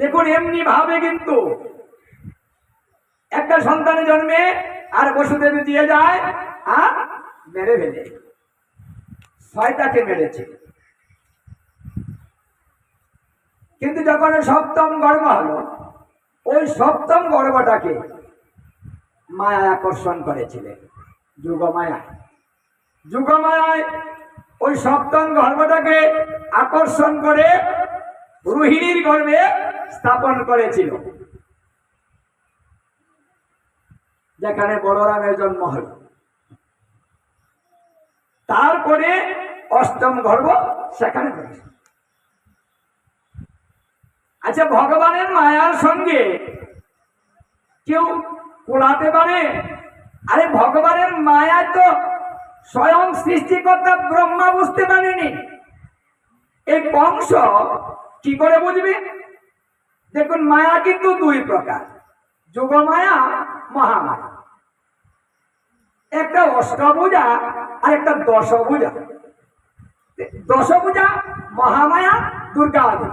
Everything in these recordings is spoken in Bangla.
দেখুন এমনি ভাবে কিন্তু একটা সন্তানের জন্মে আর বসুদেবী দিয়ে যায় আর মেরে ফেলে, ছয়টাকে মেরেছে। কিন্তু যখন সপ্তম গর্ভ হলো, ওই সপ্তম গর্ভটাকে মায়া আকর্ষণ করেছিলেন, যুগমায়া। যুগমায়ায় ওই সপ্তম গর্ভটাকে আকর্ষণ করে রোহিণীর গর্ভে স্থাপন করেছিল, যেখানে বলরামের জন্ম হল। তারপরে অষ্টম গর্ভ সেখানে করেছে। আচ্ছা, ভগবানের মায়ার সঙ্গে কেউ কোলাতে পারে? আরে ভগবানের মায়া তো স্বয়ং সৃষ্টিকর্তা ব্রহ্মা বুঝতে পারেনি, এই বংশ কি করে বুঝবে? দেখুন, মায়া কিন্তু দুই প্রকার, যোগমায়া, মহামায়া। একটা অষ্টভুজা আর একটা দশভুজা। দশভুজা মহামায়া দুর্গা দেবী,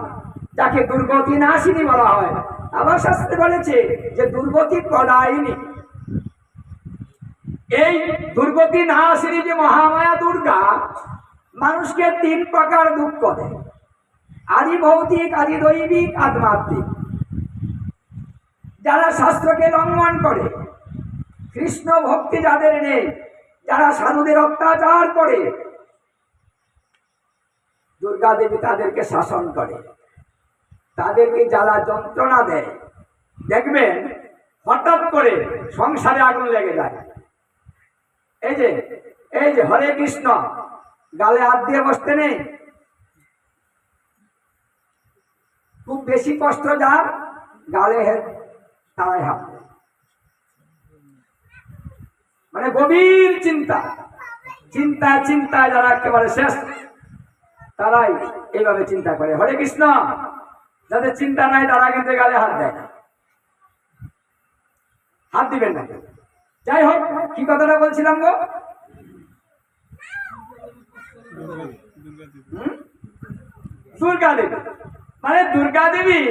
যাকে দুর্গতি নাশিনী বলা হয়। আবার শাস্ত্রে বলেছে যে দুর্গতি প্রদায়িনী। এই দুর্গতি নাশিনী যে মহামায়া দুর্গা মানুষকে তিন প্রকার দুঃখ দেয়, আদি ভৌতিক, আদি দৈবিক, আধ্যাত্মিক। যারা শাস্ত্রকে লঙ্ঘন করে, কৃষ্ণ ভক্তি যাদের নেই, যারা সাধুদের অত্যাচার করে, দুর্গা দেবী তাদেরকে শাসন করে, তাদেরকে যারা যন্ত্রণা দেয়, দেখবেন হঠাৎ করে সংসারে আগুন লেগে যায়। এই যে হরে কৃষ্ণ গালে হাত দিয়ে বসতে নেই, খুব বেশি কষ্ট যার গালে তারাই হাত দেয়, মানে গভীর চিন্তায় যারা একেবারে শেষ, তারাই এইভাবে চিন্তা করে। হরে কৃষ্ণ যাদের চিন্তা নাই তারা কিন্তু গালে হাত দেয় না, হাত দিবেন না। যাই হোক, কি কথাটা বলছিলাম গো? দুর্গা দেবী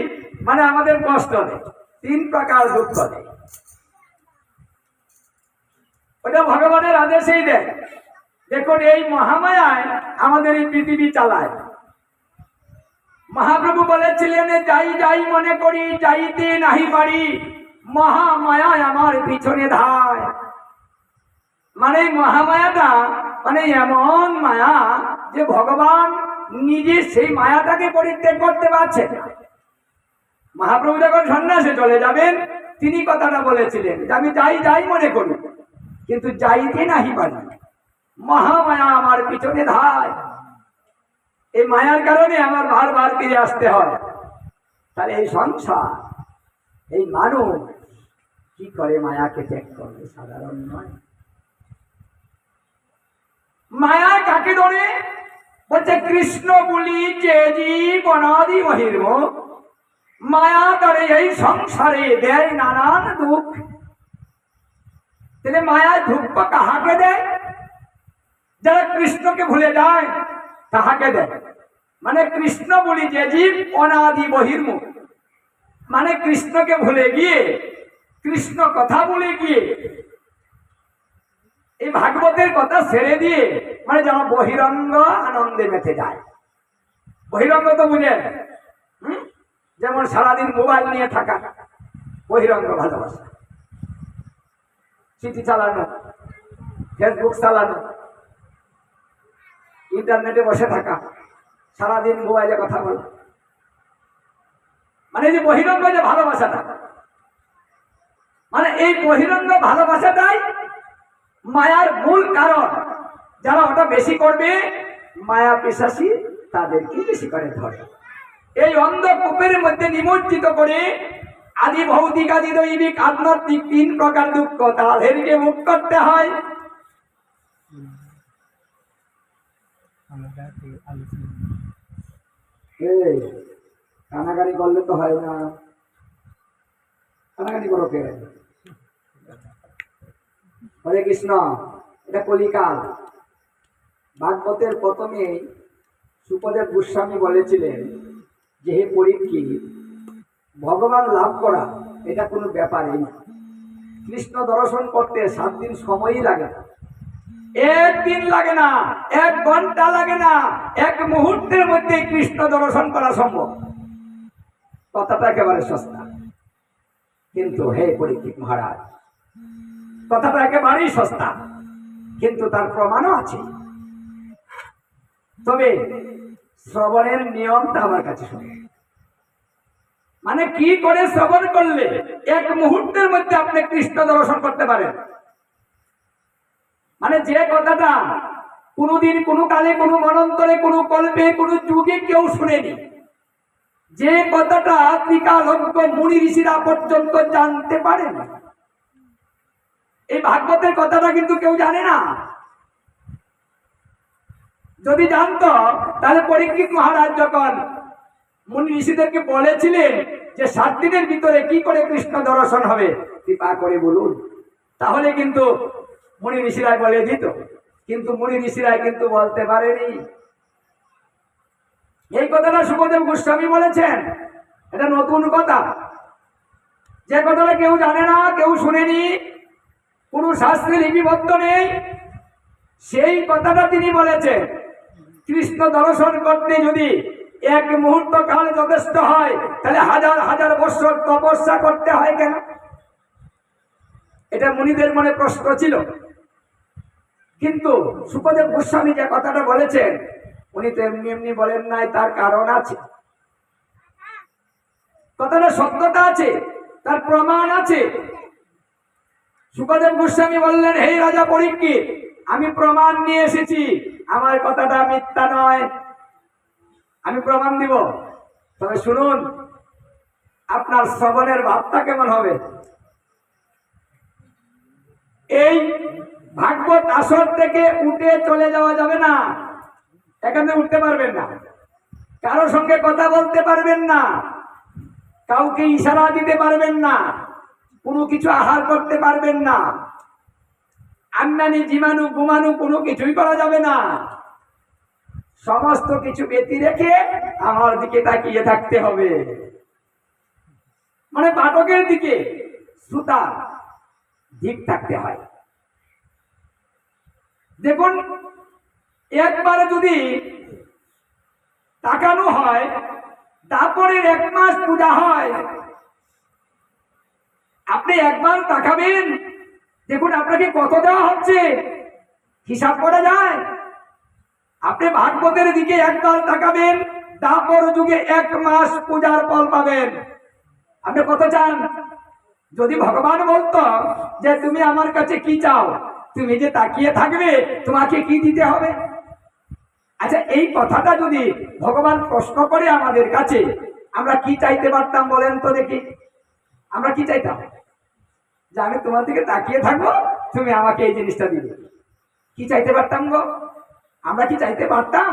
মানে আমাদের কষ্ট দেয়, তিন প্রকার দুঃখ দেয়। ওটা ভগবানের আদেশেই দেয়। দেখুন, এই মহামায়ায় আমাদের এই পৃথিবী চালায়। মহাপ্রভু বলেছিলেন, যাই যাই মনে করি, যাইতে নাহি পারি, মহামায়ায় আমার পিছনে ধায়। মানে মহামায়াটা মানে এমন মায়া যে ভগবান নিজে সেই মায়াটাকে পরিত্যাগ করতে পারছেন না। মহাপ্রভু যখন সন্ন্যাসে চলে যাবেন, তিনি কথাটা বলেছিলেন যে আমি যাই যাই মনে করি, কিন্তু যাইতে নাহি পারি, মহামায়া আমার পিছনে ধায়। এই মায়ার কারণে আমার বারবার ফিরে আসতে হয়। তাহলে এই সংসার, এই মানুষ কি করে মায়াকে ত্যাগ করবে? সাধারণ নয়। মায়া কাকে ধরে? বলছে কৃষ্ণ বলি যে জীব অনাদি মহির্ম, মায়া ধরে এই সংসারে দেয় নানান দুঃখ। তাহলে মায়া দুঃখ কাহাকে দেয়? যারা কৃষ্ণকে ভুলে যায় তাহাকে দেয়। মানে কৃষ্ণ বলি যে জীব অনাদি বহির্মুখ, মানে কৃষ্ণকে ভুলে গিয়ে, কৃষ্ণ কথা বলে গিয়ে, এই ভাগবতের কথা ছেড়ে দিয়ে, মানে যেন বহিরঙ্গ আনন্দে মেতে যায়। বহিরঙ্গ তো বুঝেন, যেমন সারাদিন মোবাইল নিয়ে থাকা, বহিরঙ্গ ভালোবাসা। চিঠি চালানো, ফেসবুক চালানো, ইন্টারনেটে বসে থাকা, সারাদিন মোবাইলে কথা বলা, মানে যে বহিরঙ্গ যে ভালোবাসাটা, মানে এই বহিরঙ্গ ভালোবাসাটাই মায়ার মূল কারণ। যারা ওটা বেশি করবে, মায়া পিশাচী তাদেরকে বেশি করে ধরে। এই অন্ধকূপের মধ্যে নিমজ্জিত করে আদি ভৌতিক, আদি দৈবিক, আধ্যাত্মিক তিন প্রকার দুঃখ তাদেরকে মুখ করতে হয়। কানাকানি করলে তো হয় না, কানাকানি করো কে? হরে কৃষ্ণ, এটা কলিকাল। ভাগবতের প্রথমে সুখদেব গোস্বামী বলেছিলেন যে হে পরীক্ষিত, ভগবান লাভ করা এটা কোনো ব্যাপারই না। কৃষ্ণ দর্শন করতে 7 দিন সময়ই লাগে না, 1 দিন লাগে না, 1 ঘন্টা লাগে না, 1 মুহূর্তের মধ্যে কৃষ্ণ দর্শন করা সম্ভব। কথাটা একেবারে সস্তা। কিন্তু হে পরীক্ষিত মহারাজ, কথাটা একেবারেই সস্তা, কিন্তু তার প্রমাণও আছে। তবে শ্রবণের নিয়মটা আমার কাছে শুনে, মানে কি করে শ্রবণ করলে 1 মুহূর্তের মধ্যে আপনি কৃষ্ণ দর্শন করতে পারেন। মানে যে কথাটা কোনোদিন, কোনো কালে, কোনো মনন্তরে, কোনো কল্পে, কোনো যুগে কেউ শুনেনি, যে কথাটা ত্রিকালজ্ঞ মুনি ঋষিরা পর্যন্ত জানতে পারেন, এই ভাগবতের কথাটা কিন্তু কেউ জানে না। যদি জানতো তাহলে পরীক্ষিত মহারাজ যখন মুনি ঋষিদেরকে বলেছিলেন যে 7 দিনের ভিতরে কি করে কৃষ্ণ দর্শন হবে, কৃপা করে বলুন, তাহলে কিন্তু মুনি ঋষিরাই বলে দিত। কিন্তু মুনি ঋষিরাই কিন্তু বলতে পারেনি। এই কথাটা সুখদেব গোস্বামী বলেছেন, এটা নতুন কথা, যে কথাটা কেউ জানে না, কেউ শুনেনি, কোন শাস্ত্রে লিপিবদ্ধ নেই, সেই কথাটা তিনি বলেছেন। কৃষ্ণ দর্শন করতে যদি 1 মুহূর্ত কাল যথেষ্ট হয়, তাহলে হাজার হাজার বছর তপস্যা করতে হয় কেন? এটা মুনিদের মনে প্রশ্ন ছিল। কিন্তু সুখদেব গোস্বামী যে কথাটা বলেছেন, উনি তো এমনি এমনি বলেন নাই, তার কারণ আছে। কথাটা সত্যতা আছে, তার প্রমাণ আছে। সুখদেব গোস্বামী বললেন, হে রাজা পরীক্ষিত, আমি প্রমাণ নিয়ে এসেছি, আমার কথাটা মিথ্যা নয়, আমি প্রমাণ দিব। তবে শুনুন, আপনার শ্রবণের ভাবটা কেমন হবে। এই ভাগবত আসর থেকে উঠে চলে যাওয়া যাবে না, এখানে উঠতে পারবেন না, কারোর সঙ্গে কথা বলতে পারবেন না, কাউকে ইশারা দিতে পারবেন না, কোনো কিছু আহার করতে পারবেন না, আন্নানি জীবাণু ঘুমানু কোনো কিছুই করা যাবে না। সমস্ত কিছু ব্যতি রেখে আমার দিকে তাকিয়ে থাকতে হবে, মানে পাঠকের দিকে, শ্রোতা দিক থাকতে হয়। দেখুন, একবারে যদি তাকানো হয়, তারপরে 1 মাস পূজা হয়, আপনি একবার তাকাবেন, দেখুন আপনাকে কত দেওয়া হচ্ছে, হিসাব করা যায়। আপনি ভাগবতের দিকে একবার তাকাবেন, তারপর যুগে 1 মাস পূজার ফল পাবেন। আপনি কত চান? যদি ভগবান বলতো যে তুমি আমার কাছে কি চাও, তুমি যে তাকিয়ে থাকবে, তোমাকে কি দিতে হবে? আচ্ছা, এই কথাটা যদি ভগবান প্রশ্ন করে আমাদের কাছে, আমরা কি চাইতে পারতাম বলেন তো দেখি? আমরা কি চাইতাম? যে আমি তোমার দিকে তাকিয়ে থাকবো, তুমি আমাকে এই জিনিসটা দিবে। কি চাইতে পারতাম গো? আমরা কি চাইতে পারতাম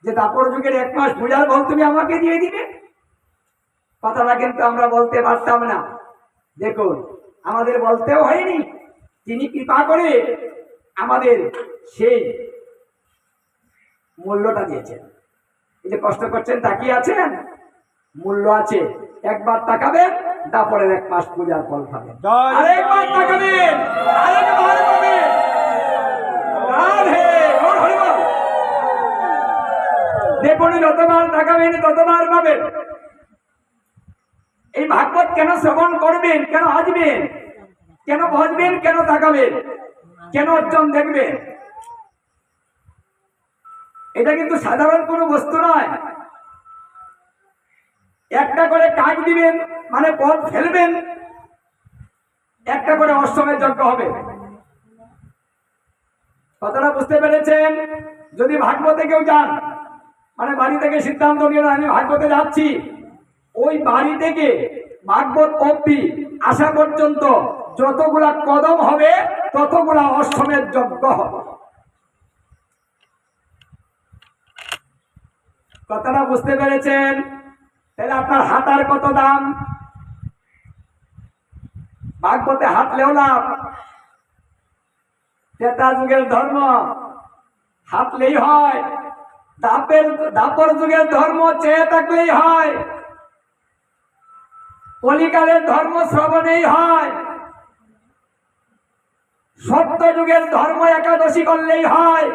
যে তারপর যুগের 1 মাস পূজার ফল তুমি আমাকে দিয়ে দিবে? কথাটা কিন্তু আমরা বলতে পারতাম না। দেখুন, আমাদের বলতেও হয়নি, তিনি কৃপা করে আমাদের সেই মূল্যটা দিয়েছেন। এই যে কষ্ট করছেন, তাকিয়ে আছেন, মূল্য আছে। একবার তাকাবেন, তারপরে 1 মাস পূজার ফল পাবেন। আরেকবার তাকাবেন, আরেকবার পাবেন। রাধে হরি বল। দেখুন, যতবার তাকাবেন ততবার পাবেন। এই ভাগবত কেন শ্রবণ করবেন, কেন আসবেন, কেন বসবেন, কেন তাকাবেন, কেন অর্জন দেখবেন? এটা কিন্তু সাধারণ কোনো বস্তু নয়। একটা করে কাজ দিবেন, মানে পথ ফেলবেন, একটা করে অশ্বমেধ যজ্ঞ হবে। কথাটা বুঝতে পেরেছেন? যদি ভাগবতে কেউ যান, মানে বাড়ি থেকে সিদ্ধান্ত নিয়ে আমি ভাগবতে যাচ্ছি, ওই বাড়ি থেকে ভাগবত অবধি আসা পর্যন্ত যতগুলা কদম হবে, ততগুলা অশ্বমেধ যজ্ঞ হবে। কথাটা বুঝতে পেরেছেন? তাহলে আপনার হাঁটার কত দাম? ভাগবতে হাঁটলেও লাভ। ত্রেতা যুগের ধর্ম হাঁটলেই হয়, দাপর যুগের ধর্ম চেয়ে থাকলেই হয়। কলিকালের ধর্ম শ্রবণেই হয়, সত্য যুগের ধর্ম একাদশী করলেই হয়,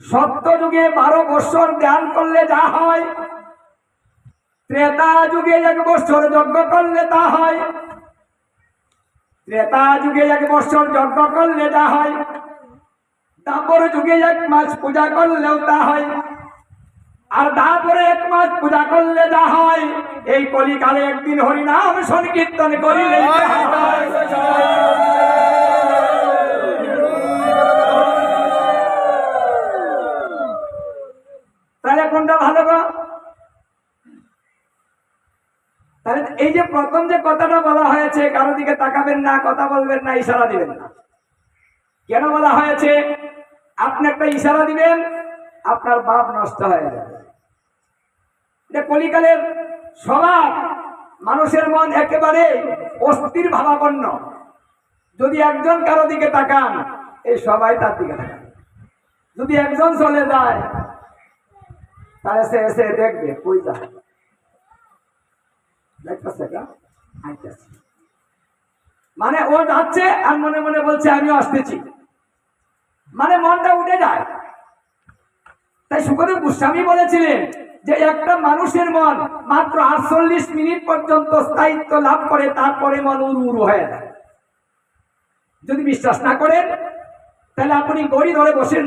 সত্য যুগে 12 বৎসর ধ্যান করলে যা হয়, ত্রেতা যুগে 1 বৎসর যজ্ঞ করলে তা হয়, ত্রেতা যুগে 1 বৎসর যজ্ঞ করলে যা হয়, তারপর যুগে 1 মাস পূজা করলেও তা হয়, আর তারপরে 1 মাস পূজা করলে যা হয়, এই কলিকালে একদিন হরিনাম সংকীর্তন করিলে তাহলে কোনটা ভালো গো? তাহলে এই যে প্রথম যে কথাটা বলা হয়েছে, কারো দিকে তাকাবেন না, কথা বলবেন না, ইশারা দিবেন না, কেন বলা হয়েছে? আপনি একটা ইশারা দিবেন, আপনার বাপ নষ্ট হয়ে যাবে। এটা কলিকালের স্বভাব। মানুষের মন একেবারে অস্থির ভাবাপন্ন। যদি একজন কারো দিকে তাকান, এই সবাই তার দিকে তাকান। যদি একজন চলে যায়, তাহলে সে এসে দেখবে কই যায়, মানে ও যাচ্ছে আর মনে মনে বলছে আমিও আসতেছি, মানে মনটা উঠে যায়। তাই সুখদেব গোস্বামী বলেছিলেন যে একটা মানুষের মন মাত্র 48 মিনিট পর্যন্ত স্থায়িত্ব লাভ করে, তারপরে মন উড়ু হয়ে যায়। যদি বিশ্বাস না করেন, তাহলে আপনি গড়ি ধরে বসেন,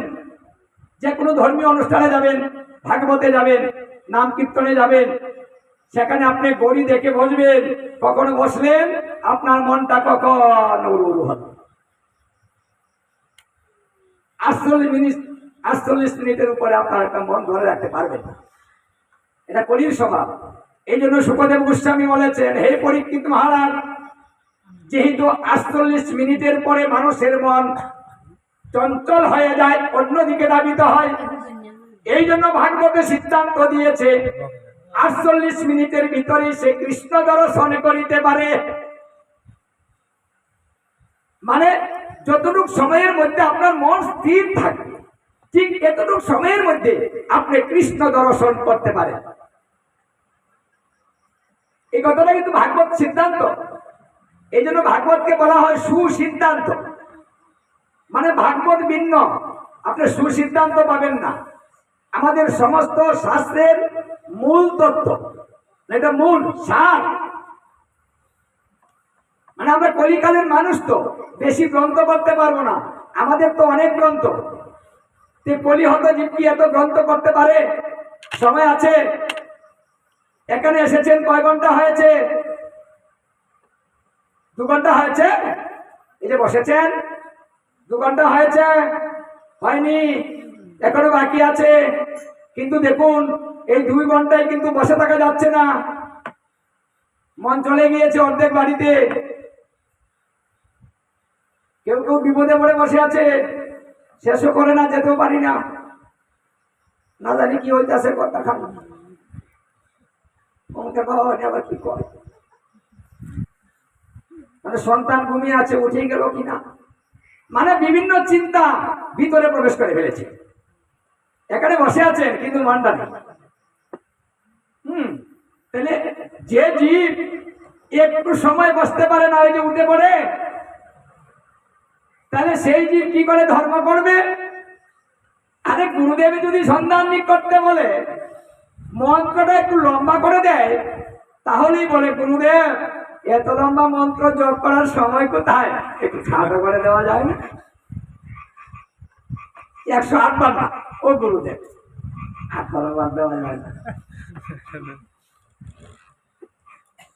যে কোনো ধর্মীয় অনুষ্ঠানে যাবেন, ভাগবতে যাবেন, নাম কীর্তনে যাবেন, সেখানে আপনি গড়ি দেখে বসবেন, কখন বসলেন আপনার মনটা কখন উড়ু হবে। 48 মিনিটের উপরে আপনার একটা মন ধরে রাখতে পারবেন না। এটা কলির স্বভাব। এই জন্য সুখদেব গোস্বামী বলেছেন, হে পরীক্ষিত মহারাজ, যেহেতু 48 মিনিটের পরে মানুষের মন চঞ্চল হয়ে যায়, অন্যদিকে ধাবিত হয়, এই জন্য ভাগবতে সিদ্ধান্ত দিয়েছে 48 মিনিটের ভিতরে সে কৃষ্ণ দর্শন করিতে পারে। মানে যতটুকু সময়ের মধ্যে আপনার মন স্থির থাকবে, ঠিক এতটুকু সময়ের মধ্যে আপনি কৃষ্ণ দর্শন করতে পারেন। এই কথাটা কিন্তু ভাগবত সিদ্ধান্ত। এই জন্য ভাগবতকে বলা হয় সুসিদ্ধান্ত। মানে ভাগবত ভিন্ন, আপনি সুসিদ্ধান্ত পাবেন না। আমাদের সমস্ত শাস্ত্রের মূল তত্ত্ব, এটা মূল সার। মানে আমরা কলিকালের মানুষ তো বেশি গ্রন্থ করতে পারবো না, আমাদের তো অনেক গ্রন্থ। কলিহত জীব কি এত গ্রন্থ করতে পারে? সময় আছে? এখানে এসেছেন কয় ঘন্টা হয়েছে? 2 ঘন্টা হয়েছে। এই যে বসেছেন 2 ঘন্টা হয়েছে, হয়নি, এখনো বাকি আছে। কিন্তু দেখুন, এই 2 ঘন্টায় কিন্তু বসে থাকা যাচ্ছে না, মন চলে গিয়েছে অর্ধেক বাড়িতে। কেউ কেউ বিপদে পড়ে বসে আছে, শেষও করে না, যেতেও পারি না, না জানি কি হইতেছে, কথা খান আবার কি করে, মানে সন্তান ঘুমিয়ে আছে, উঠে গেল কিনা, মানে বিভিন্ন চিন্তা ভিতরে প্রবেশ করে ফেলেছে। এখানে বসে আছেন কিন্তু মনটা নেই। তাহলে যে জীব একটু সময় বসতে পারে না, ওই যে উঠে পড়ে, তাহলে সেই জীব কি করে ধর্ম করবে? আরে গুরুদেব যদি সন্ধান করতে বলে, মন্ত্রটা একটু লম্বা করে দেয়, তাহলেই বলে গুরুদেব এত লম্বা মন্ত্র জপ করার সময় কোথায়, একটু খাটো করে দেওয়া যায় না? 108 বার না, ও গুরুদেব 18 বার দেওয়া যায় না।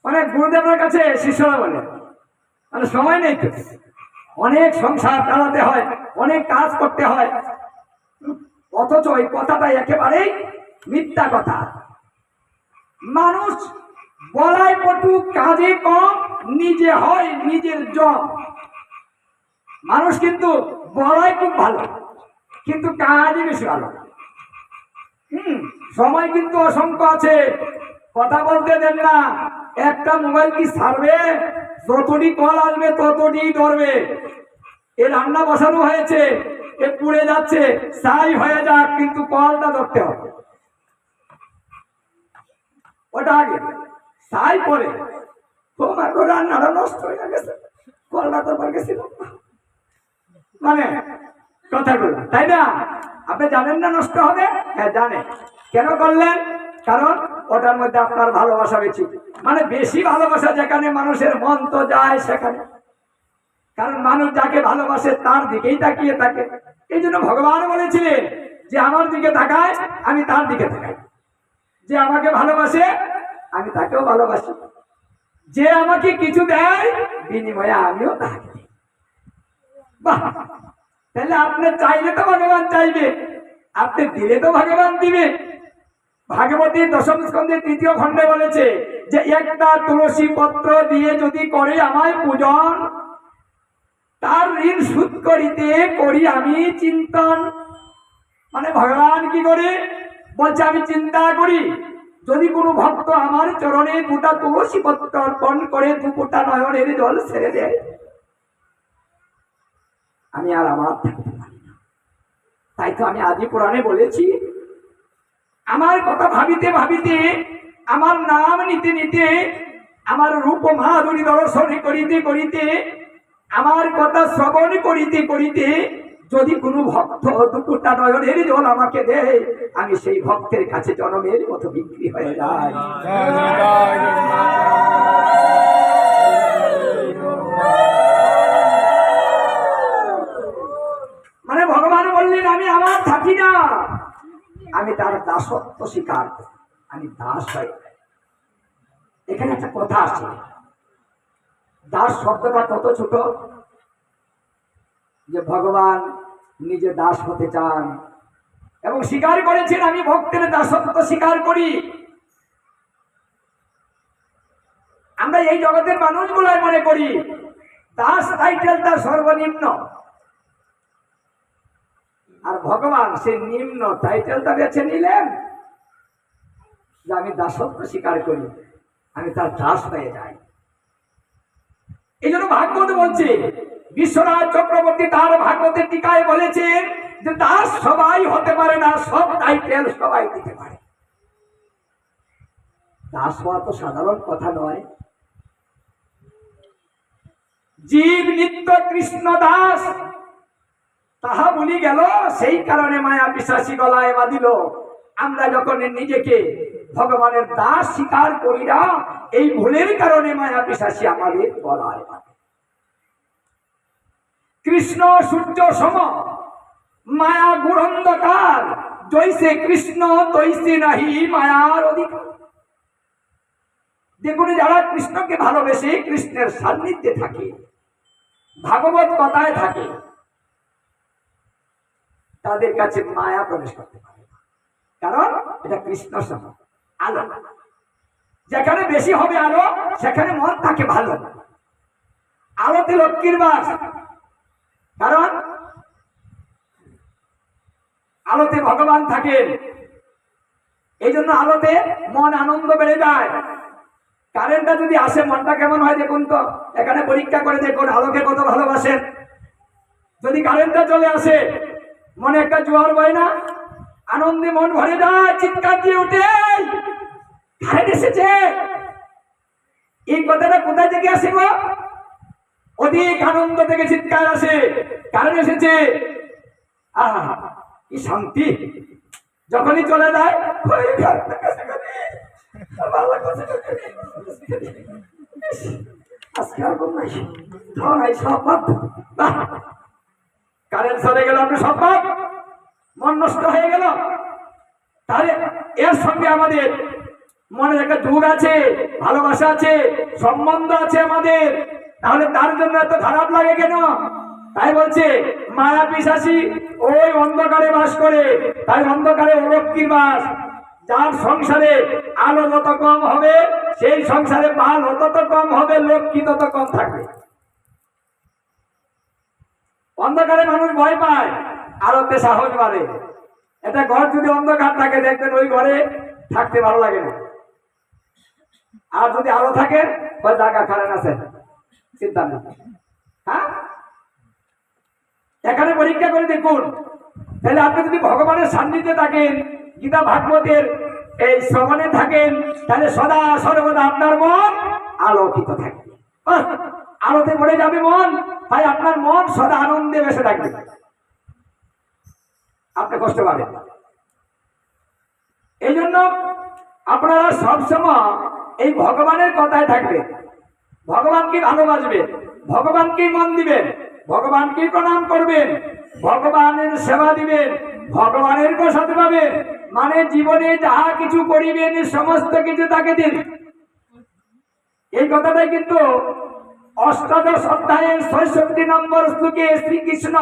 মানে গুরুদেবের কাছে শিষ্যরা বলে মানে সময় নেই তো, অনেক সংসার চালাতে হয়, অনেক কাজ করতে হয়, অথচ এই কথাটা একেবারেই মিথ্যা কথা। মানুষ বলাই পটু, কাজে কম, নিজে হয় নিজের জম। মানুষ কিন্তু বলাই খুব ভালো, কিন্তু কাজই বেশি ভালো। সময় কিন্তু অসংখ্য আছে, কথা বলতে দেন না। একটা মোবাইল কি ছাড়বে? যতটি কল আসবে ততটি ধরবে। এ রান্না বসানো হয়েছে, এ পুড়ে যাচ্ছে, ছাই হয়ে যাক, কিন্তু কলটা ধরতে হবে। ওটা আগে তাই পরে তোমার রান্নাটা নষ্ট হয়ে গেছে, কলটা তো পর গেছিল, মানে কথাগুলো, তাই না? আপনি জানেন না নষ্ট হবে? হ্যাঁ জানেন। কেন করলেন? কারণ ওটার মধ্যে আপনার ভালোবাসা বেশি, মানে বেশি ভালোবাসা যেখানে মানুষের মন তো যায় সেখানে, কারণ মানুষ যাকে ভালোবাসে তার দিকেই তাকিয়ে থাকে। এই জন্য ভগবান বলেছিলেন যে আমার দিকে তাকায় আমি তার দিকে তাকাই, যে আমাকে ভালোবাসে আমি তাকেও ভালোবাসি, যে আমাকে কিছু দেয় বিনিময়ে আমিও তাকে দিই। বাহ! তাহলে আপনি চাইলে তো ভগবান চাইবে, আপনি দিলে তো ভগবান দিবে। ভাগবতীর দশম স্কন্ধের 3য় খণ্ডে বলেছে যে একটা তুলসী পত্র দিয়ে যদি করে আমায় পূজন, তার ঋণ শোধ করিতে করি আমি চিন্তন। মানে ভগবান কি করে বলছে, আমি চিন্তা করি যদি কোনো ভক্ত আমার চরণে 2টা তুলসী পত্র অর্পণ করে 2 ফোঁটা নয়নের জল ছেড়ে দেয়, আমি আর আমার থাকতে পারি না। তাই তো আমি আদি পুরাণে বলেছি, আমার কথা ভাবিতে ভাবিতে, আমার নাম নিতে নিতে, আমার রূপ মাধুরী দর্শন করিতে করিতে, আমার কথা শ্রবণ করিতে করিতে যদি কোনো ভক্ত 2 ফোঁটা নয়নের জল আমাকে দেয়, আমি সেই ভক্তের কাছে জনমের মতো বিক্রি হয়ে যাই। মানে ভগবান বললেন আমি আমার থাকি না, আমি তার দাসত্ব স্বীকার করি, আমি দাস হয়ে যাই। এখানে একটা কথা আছে, দাস শব্দটা কত ছোট, যে ভগবান নিজে দাস হতে চান এবং স্বীকার করেছেন আমি ভক্তের দাসত্ব স্বীকার করি। আমরা এই জগতের মানুষগুলাই মনে করি দাস টাইটেলটা সর্বনিম্ন, আর ভগবান সেই নিম্ন টাইটেলটা বেছে নিলেন যে আমি দাসত্ব স্বীকার করি, আমি তার দাস হয়ে যাই। এই জন্য ভাগবত বলছে, বিশ্বনাথ চক্রবর্তী তার ভাগবতের টিকায় বলেছেন যে দাস সবাই হতে পারে না, সব টাইটেল সবাই দিতে পারে। দাস হওয়া তো সাধারণ কথা নয়। জীব নিত্য কৃষ্ণ দাস তাহা বলি গেল, সেই কারণে মায়া বিশ্বাসী গলায় বাঁধিল। আমরা যখন নিজেকে ভগবানের দাস স্বীকার করি না, এই ভুলের কারণে মায়া বিশ্বাসী আমাদের গলায় বাঁধে। কৃষ্ণ সূর্য সম, মায়া গুরন্ধকার, জৈসে কৃষ্ণ তৈসে নাহি মায়ার অধিকার। দেখুন, যারা কৃষ্ণকে ভালোবেসে কৃষ্ণের সান্নিধ্যে থাকে, ভাগবত কথায় থাকে, তাদের কাছে মায়া প্রবেশ করতে পারে না, কারণ এটা কৃষ্ণ সম আলো। যেখানে বেশি হবে আলো, সেখানে মন থাকে ভালো। আলোতে লক্ষ্মীর বাস, কারণ আলোতে ভগবান থাকেন, এই জন্য আলোতে মন আনন্দ বেড়ে যায়। কারেন্টটা যদি আসে মনটা কেমন হয় দেখুন তো, এখানে পরীক্ষা করে দেখুন আলোকে কত ভালোবাসেন। যদি কারেন্টটা চলে আসে মনে একটা জোয়ার বয় না, আনন্দে মন ভরে যায়, চিৎকার দিয়ে উঠে কারেন্ট এসেছে। এই কথাটা কোথায় থেকে আসে গো? অধিক আনন্দ থেকে চিৎকার আসে, কারেন্ট এসেছে। আহা কি শান্তি! যখনই চলে যায় কারেন্ট চলে গেল, আপনি সব মন নষ্ট হয়ে গেল। তাহলে এর সঙ্গে আমাদের মনে একটা যুগ আছে, ভালোবাসা আছে, সম্বন্ধ আছে আমাদের, তাহলে তার জন্য এত খারাপ লাগে কেন? তাই বলছে মায়া পিশাচী ওই অন্ধকারে বাস করে, তাই অন্ধকারে অলক্ষ্মীর বাস। যার সংসারে আলো যত কম হবে, সেই সংসারে বাল তত কম হবে, লক্ষ্মী তত কম থাকবে। অন্ধকারে মানুষ ভয় পায়, আলোতে সাহস বাড়ে। এটা ঘর যদি অন্ধকার থাকে, দেখবেন ওই ঘরে থাকতে ভালো লাগে না। আর যদি আলো থাকে, ওই জায়গা কারেন্ট আছে, চিন্তা নেই। হ্যাঁ, এখানে পরীক্ষা করে দেখুন। তাহলে আপনি যদি ভগবানের সান্নিধ্যে থাকেন, গীতা ভাগবতের এই শ্রবণে থাকেন, তাহলে সদা সর্বদা আপনার মন আলোকিত থাকবে। আলোতে ভরে যাবে মন, তাই আপনার মন সদা আনন্দে বেসে থাকবে, আপনি কষ্ট পাবেন। এই জন্য আপনারা সবসময় এই ভগবানের কথায় থাকবেন, ভগবানকে ভালোবাসবেন, ভগবানকে মন দিবেন, ভগবানকে প্রণাম করবেন, ভগবানের সেবা দিবেন, ভগবানের প্রসাদ পাবেন। মানে জীবনে যাহা কিছু করিবেন সমস্ত কিছু তাকে দিন। এই কথাটাই কিন্তু অষ্টাদশ অধ্যায়ের ৬৬ নম্বর শ্লোকে শ্রীকৃষ্ণ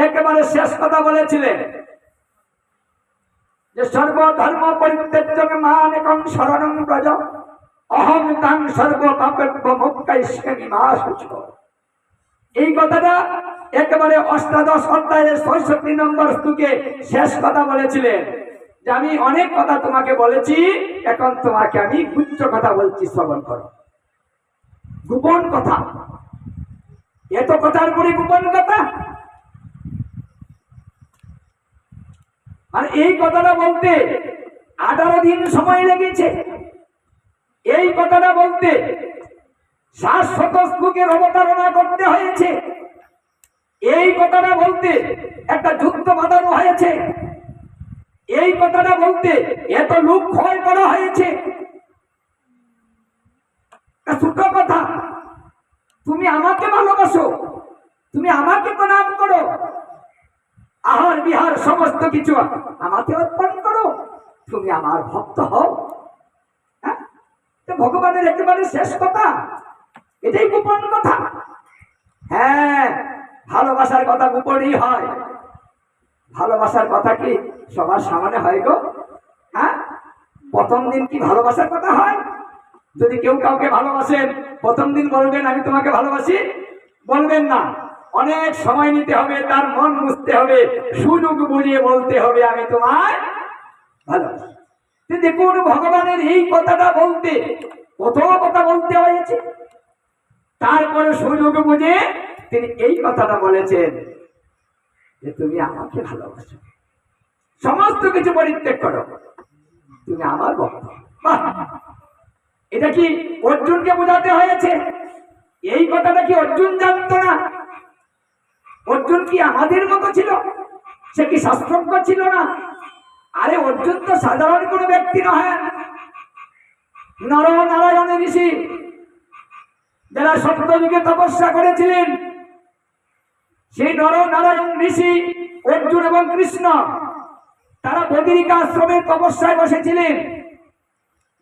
একেবারে শেষ কথা বলেছিলেন যে সর্বধর্ম পরিত্যাজ্য মামেকং শরণং ব্রজ অহং তাং সর্ব পাপেভ্যো মোক্ষয়িষ্যামি মা শুচঃ। এই কথাটা একেবারে অষ্টাদশ অধ্যায়ের ৬৬ নম্বর শ্লোকে শেষ কথা বলেছিলেন যে আমি অনেক কথা তোমাকে বলেছি, এখন তোমাকে আমি গুচ্ছ কথা বলছি, শ্রবণ করো। গোপন কথা, এত কথার পরে গোপন কথা। আর এই কথাটা বলতে 18 দিন সময় লেগেছে। এই কথাটা বলতে 700 শ্লোকের অবতারণা করতে হয়েছে। এই কথাটা বলতে একটা যুদ্ধ বাঁধানো হয়েছে। এই কথাটা বলতে এত লোক ক্ষয় করা হয়েছে। ছোট কথা, তুমি আমাকে ভালোবাসো, তুমি আমাকে প্রণাম করো, আহার বিহার সমস্ত কিছু আমাকে অর্পণ করো, তুমি আমার ভক্ত হও। ভগবানের একেবারে শেষ কথা, এটাই গোপন কথা। হ্যাঁ, ভালোবাসার কথা গোপনই হয়। ভালোবাসার কথা কি সবার সামনে হয় গো? হ্যাঁ, প্রথম দিন কি ভালোবাসার কথা হয়? যদি কেউ কাউকে ভালোবাসেন, প্রথম দিন বলবেন আমি তোমাকে ভালোবাসি? বলবেন না। অনেক সময় নিতে হবে, তার মন বুঝতে হবে, সুযোগ বুঝিয়ে বলতে হবে আমি তোমায় ভালোবাসি। দেখুন, ভগবানের এই কথাটা বলতে কত কথা বলতে হয়েছে, তারপরে সুযোগ বুঝে তিনি এই কথাটা বলেছেন যে তুমি আমাকে ভালোবাসো, সমস্ত কিছু পরিত্যাগ করো, তুমি আমার ভক্ত। এটা কি অর্জুনকে বোঝাতে হয়েছে? এই কথাটা কি অর্জুন জানতো না? অর্জুন কি আমাদের মতো ছিল? সে কি শাস্ত্রজ্ঞ ছিল না? আরে অর্জুন তো সাধারণ কোনো ব্যক্তি নয়, নরনারায়ণ ঋষি, যারা সত্যযুগে তপস্যা করেছিলেন। সেই নরনারায়ণ ঋষি অর্জুন এবং কৃষ্ণ তারা বদ্রিকা আশ্রমের তপস্যায় বসেছিলেন।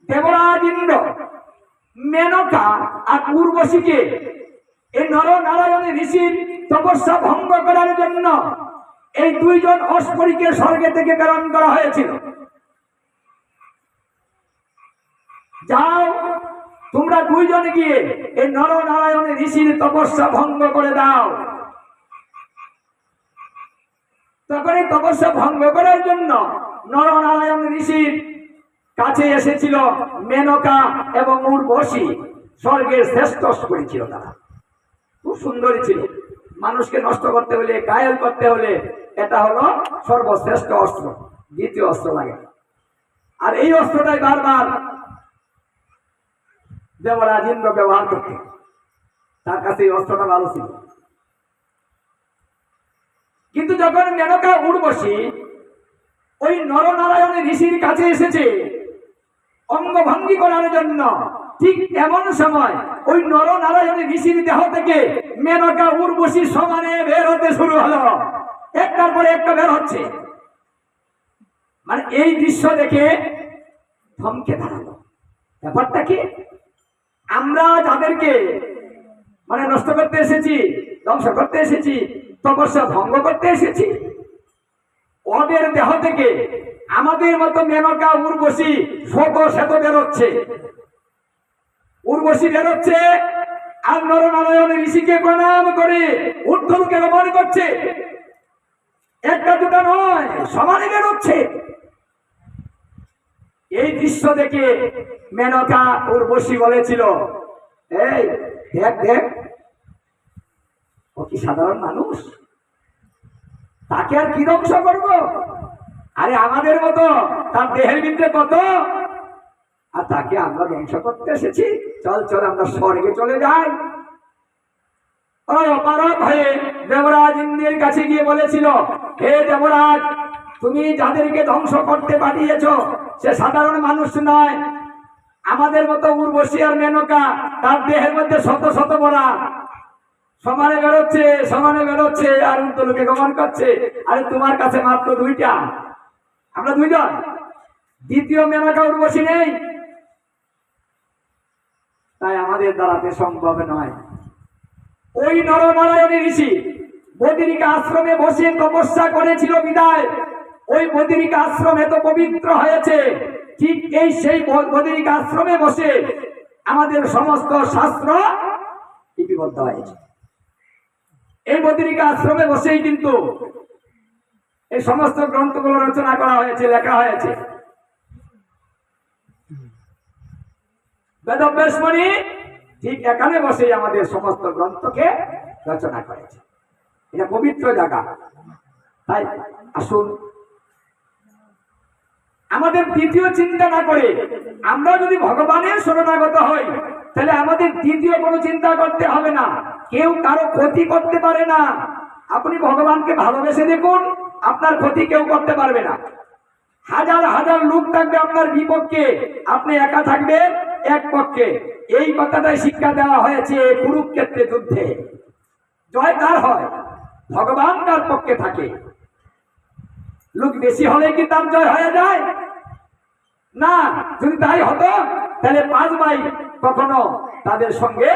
দেবরাজ ইন্দ্র মেনকা আর উর্বশীকে এই নরনারায়ণ ঋষির তপস্যা ভঙ্গ করার জন্য এই দুইজন অস্পরীকে স্বর্গে থেকে প্রেরণ করা হয়েছিল। যাও, তোমরা দুইজনে গিয়ে এই নরনারায়ণ ঋষির তপস্যা ভঙ্গ করে দাও। তখন এই তপস্যা ভঙ্গ করার জন্য নরনারায়ণ ঋষির কাছে এসেছিল মেনকা এবং উর্বশী। স্বর্গের শ্রেষ্ঠ অস্পরী ছিল তারা, খুব সুন্দরী ছিল। মানুষকে নষ্ট করতে হলে, ঘায়েল করতে হলে এটা হলো সর্বশ্রেষ্ঠ অস্ত্র, দ্বিতীয় অস্ত্র লাগে। আর এই অস্ত্রটাই বারবার দেবরাজ ইন্দ্র ব্যবহার করতে, তার কাছে এই অস্ত্রটা ভালো ছিল। কিন্তু যখন মেনকা উর্বশী ওই নরনারায়ণ ঋষির কাছে এসেছে অঙ্গভঙ্গি করার জন্য, ঠিক এমন সময় ওই নরনারায়ণ ঋষির দেহ থেকে মেনকা উর্বশী সমানে বের হতে শুরু হলো, একটার পরে একটা বের হচ্ছে। মানে এই দৃশ্য দেখে থমকে দাঁড়ালো। ব্যাপারটা কি? আমরা যাদেরকে মানে নষ্ট করতে এসেছি, ধ্বংস করতে এসেছি, তপস্যা ভঙ্গ করতে এসেছি, ওদের দেহ থেকে আমাদের মতো মেনকা উর্বশী শত শত বেরোচ্ছে। উর্বশী বেরোচ্ছে আর নরনারায়ণ ঋষিকে প্রণাম করে ঊর্ধ্বলোকে গমন করছে। একটা দুটা নয়, সমানে বেরোচ্ছে। এই দৃশ্য দেখে মেনকা উর্বশী বলেছিল, এই দেখ দেখ, ও কি সাধারণ মানুষ, তাকে আর কি ধ্বংস করবো? আরে আমাদের মতো তার দেহের ভিতরে কত, আর তাকে আমরা ধ্বংস করতে এসেছি। চল চল আমরা স্বর্গে চলে যাই। অপারক হয়ে দেবরাজ ইন্দ্রের কাছে গিয়ে বলেছিল, হে দেবরাজ, তুমি যাদেরকে ধ্বংস করতে পাঠিয়েছ সে সাধারণ মানুষ নয়, আমাদের মতো উর্বশী আর মেনকা, তার দেহের মধ্যে শত শত বড়া সমানে বেরোচ্ছে আর উত্তরকে গমন করছে। আরে তোমার কাছে মাত্র দুইটা, আমরা দুইজন, দ্বিতীয় মেনকা উর্বশী নেই, তাই আমাদের দ্বারাতে সম্ভব নয়। ওই নরনারায়ণী ঋষি বদ্রিকা আশ্রমে বসে তপস্যা করেছিল বিদায় ওই বদ্রিকা আশ্রম এত পবিত্র হয়েছে। ঠিক এই সেই বদ্রিকা আশ্রমে বসে আমাদের সমস্ত শাস্ত্র লিপিবদ্ধ হয়েছে। এই বদ্রিকা আশ্রমে বসেই কিন্তু এই সমস্ত গ্রন্থগুলো রচনা করা হয়েছে, লেখা হয়েছে। বেদব্যাস মুনি ঠিক এখানে বসেই আমাদের সমস্ত গ্রন্থকে রচনা করেছে। এটা পবিত্র জায়গা। তাই আসুন আমাদের দ্বিতীয় চিন্তা না করে আমরা যদি ভগবানের শরণাগত হই, তাহলে আমাদের দ্বিতীয় কোনো চিন্তা করতে হবে না। কেউ কারো ক্ষতি করতে পারে না। আপনি ভগবানকে ভালোবেসে দেখুন, আপনার ক্ষতি কেউ করতে পারবে না। হাজার হাজার লোক থাকবে আপনার বিপক্ষে, আপনি একা থাকবেন এক পক্ষে। এই কথাটাই শিক্ষা দেওয়া হয়েছে কুরুক্ষেত্রে যুদ্ধে। জয় কার হয়? ভগবান কার পক্ষে থাকে। লোক বেশি হলে কি তার জয় হয়ে যায় না? যদি তাই হতো তাহলে 5 ভাই কখনো তাদের সঙ্গে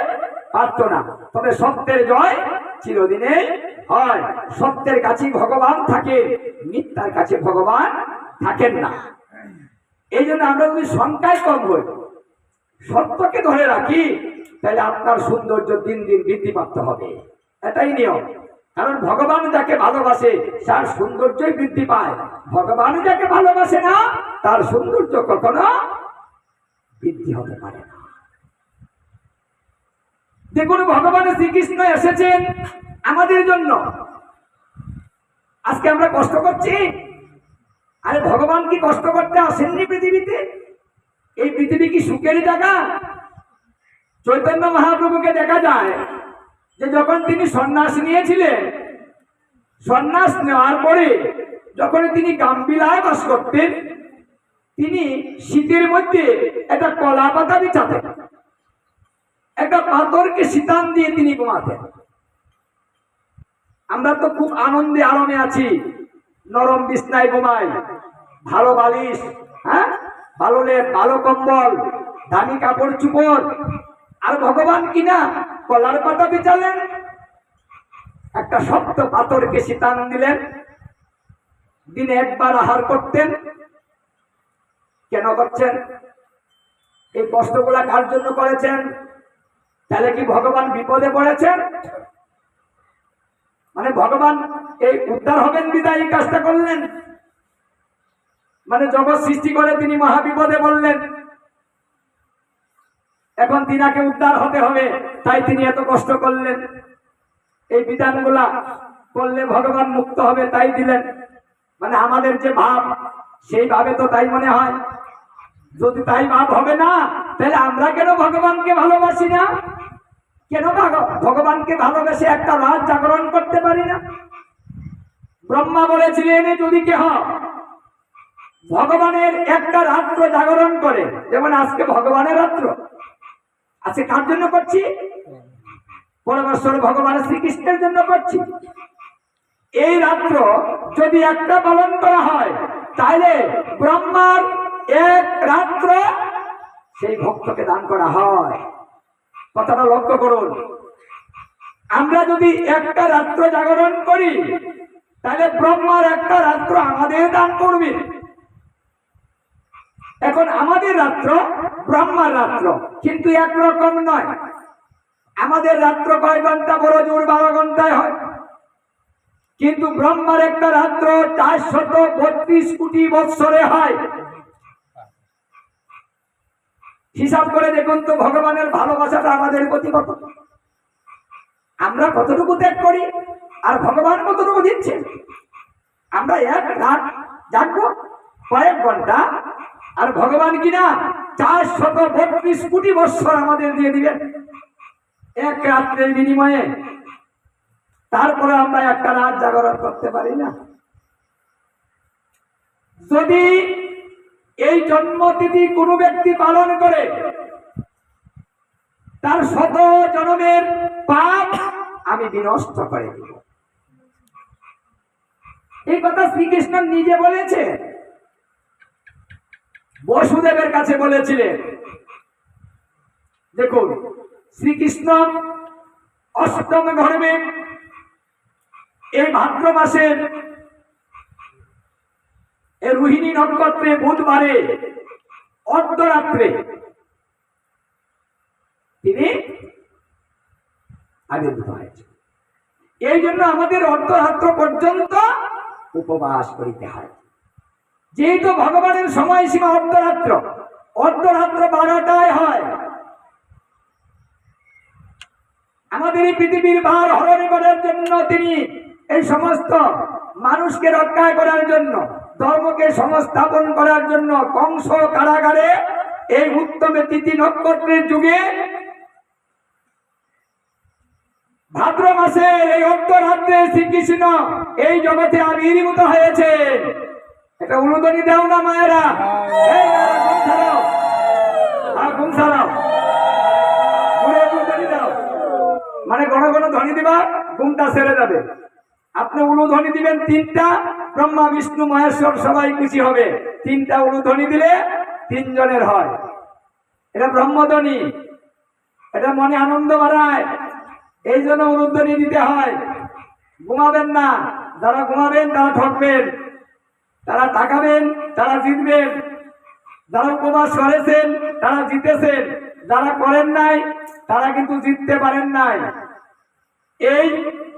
পারত না। তবে সত্যের জয় চিরদিনেই হয়। সত্যের কাছে ভগবান থাকে, মিথ্যার কাছে ভগবান থাকেন না। এই জন্য আমরা যদি সংখ্যায় কম হই, সত্যকে ধরে রাখি, তাহলে আপনার সৌন্দর্য দিন দিন বৃদ্ধি প্রাপ্ত হবে। এটাই নিয়ম। কারণ ভগবান যাকে ভালোবাসে তার সৌন্দর্যই বৃদ্ধি পায়। ভগবান যাকে ভালোবাসে না তার সৌন্দর্য কখনো বৃদ্ধি হতে পারে না। দেখুন, ভগবান শ্রীকৃষ্ণ এসেছেন আমাদের জন্য। আজকে আমরা কষ্ট করছি। আরে ভগবান কি কষ্ট করতে আসেননি পৃথিবীতে? এই পৃথিবী কি সুখেরই জায়গা? চৈতন্য মহাপ্রভুকে দেখা যায় যে যখন তিনি সন্ন্যাস নিয়েছিলেন, সন্ন্যাস নেওয়ার পরে যখন তিনি গাম্বিলায় বাস করতেন, তিনি শীতের মধ্যে একটা কলা পাতা বিছাতেন, একটা পাথরকে শীতান দিয়ে তিনি ঘুমাতেন। আমরা তো খুব আনন্দে আরামে আছি, নরম বিছনায় ঘুমাই, ভালো বালিশ, হ্যাঁ, ভালো লেপ, ভালো কম্বল, দামি কাপড় চুপড়। আর ভগবান কিনা কলার পাতা বিছালেন, একটা শক্ত পাথরকে শীতান দিলেন, দিনে একবার আহার করতেন। কেন করছেন? এই কষ্টগুলা কার জন্য করেছেন? তাহলে কি ভগবান বিপদে পড়েছেন? মানে ভগবান এই উদ্ধার হবেন বিদায় এই কাজটা করলেন? মানে জগৎ সৃষ্টি করে তিনি মহাবিপদে বললেন, এখন তিনাকে উদ্ধার হতে হবে, তাই তিনি এত কষ্ট করলেন। এই বিধানগুলা করলে ভগবান মুক্ত হবে তাই দিলেন। মানে আমাদের যে ভাব সেই ভাবে তো তাই মনে হয়। যদি তাই ভাব হবে না, তাহলে আমরা কেন ভগবানকে ভালোবাসি না? কেন ভগবানকে ভালোবেসে একটা রাত জাগরণ করতে পারি না? ব্রহ্মা বলেছিলেন, যদি কেহ ভগবানের একটা রাত্র জাগরণ করে, যেমন আজকে ভগবানের রাত্র, আজকে কার জন্য করছি? পরমেশ্বর ভগবান শ্রীকৃষ্ণের জন্য করছি। এই রাত্র যদি একটা পালন করা হয়, তাহলে ব্রহ্মার এক রাত্র সেই ভক্তকে দান করা হয়। কথাটা লক্ষ্য করুন। আমরা যদি একটা রাত্র জাগরণ করি, তাহলে ব্রহ্মার একটা রাত্র আমাদের দান করবে। এখন আমাদের রাত্র ব্রহ্মার রাত্র কিন্তু একরকম নয়। আমাদের রাত্র কয় ঘন্টা? বড় জোর 12 ঘন্টায় হয়, কিন্তু ব্রহ্মার একটা রাত্র 432 কোটি বৎসরে হয়। হিসাব করে দেখুন তো ভগবানের ভালোবাসাটা আমাদের প্রতি কত। আমরা কতটুকু ত্যাগ করি আর ভগবান কতটুকু দিচ্ছেন। আমরা এক রাত জাগবো, কয়েক ঘন্টা, আর ভগবান কিনা 432 কোটি বৎসর আমাদের দিয়ে দিবেন এক রাত্রের বিনিময়ে। তারপরে আমরা একটা রাত জাগরণ করতে পারি না। যদি এই জন্মতিথি কোনো ব্যক্তি পালন করে, তার শত জন্মের পাপ আমি বিনষ্ট করে দিব। এই কথা শ্রীকৃষ্ণ নিজে বলেছে, বসুদেবের কাছে বলেছিলেন। দেখুন, শ্রীকৃষ্ণ অষ্টম ধর্মে এই ভাদ্র মাসের রোহিণী নক্ষত্রে বুধবারে অর্ধরাত্রে তিনি আবির্ভূত হয়েছে। এই জন্য আমাদের অর্ধরাত্র পর্যন্ত উপবাস করিতে হয়। যেহেতু ভগবানের সময়সীমা অর্ধরাত্র, অর্ধরাত্র 12টায় হয়। আমাদের এই পৃথিবীর ভার হরণ করার জন্য তিনি এই সমস্ত মানুষকে রক্ষা করার জন্য, ধর্মকে সংস্থাপন করার জন্য কংস কারাগারে এই উত্তমে তিথি নক্ষত্রের যুগে ভাদ্র মাসে এই অর্ধরাত্রে শ্রীকৃষ্ণ এই জগতে আবির্ভূত হয়েছে। একটা অনুদানি দাও না মায়েরা, মানে ঘন ঘন ধ্বনি দিবা, ঘুমটা ছেড়ে যাবে। আপনি উলুধ্বনি দিবেন 3টা, ব্রহ্মা বিষ্ণু মহেশ্বর সবাই খুশি হবে। 3টা উলুধ্বনি দিলে 3 জনের হয়। এটা ব্রহ্মধ্বনি, এটা মনে আনন্দ বাড়ায়, এই জন্য উলুধ্বনি দিতে হয়। ঘুমাবেন না, যারা ঘুমাবেন তারা ঠকবেন, তারা তাকাবেন তারা জিতবেন। যারা উপবাস করেছেন তারা জিতেছেন, যারা করেন নাই তারা কিন্তু জিততে পারেন নাই। এই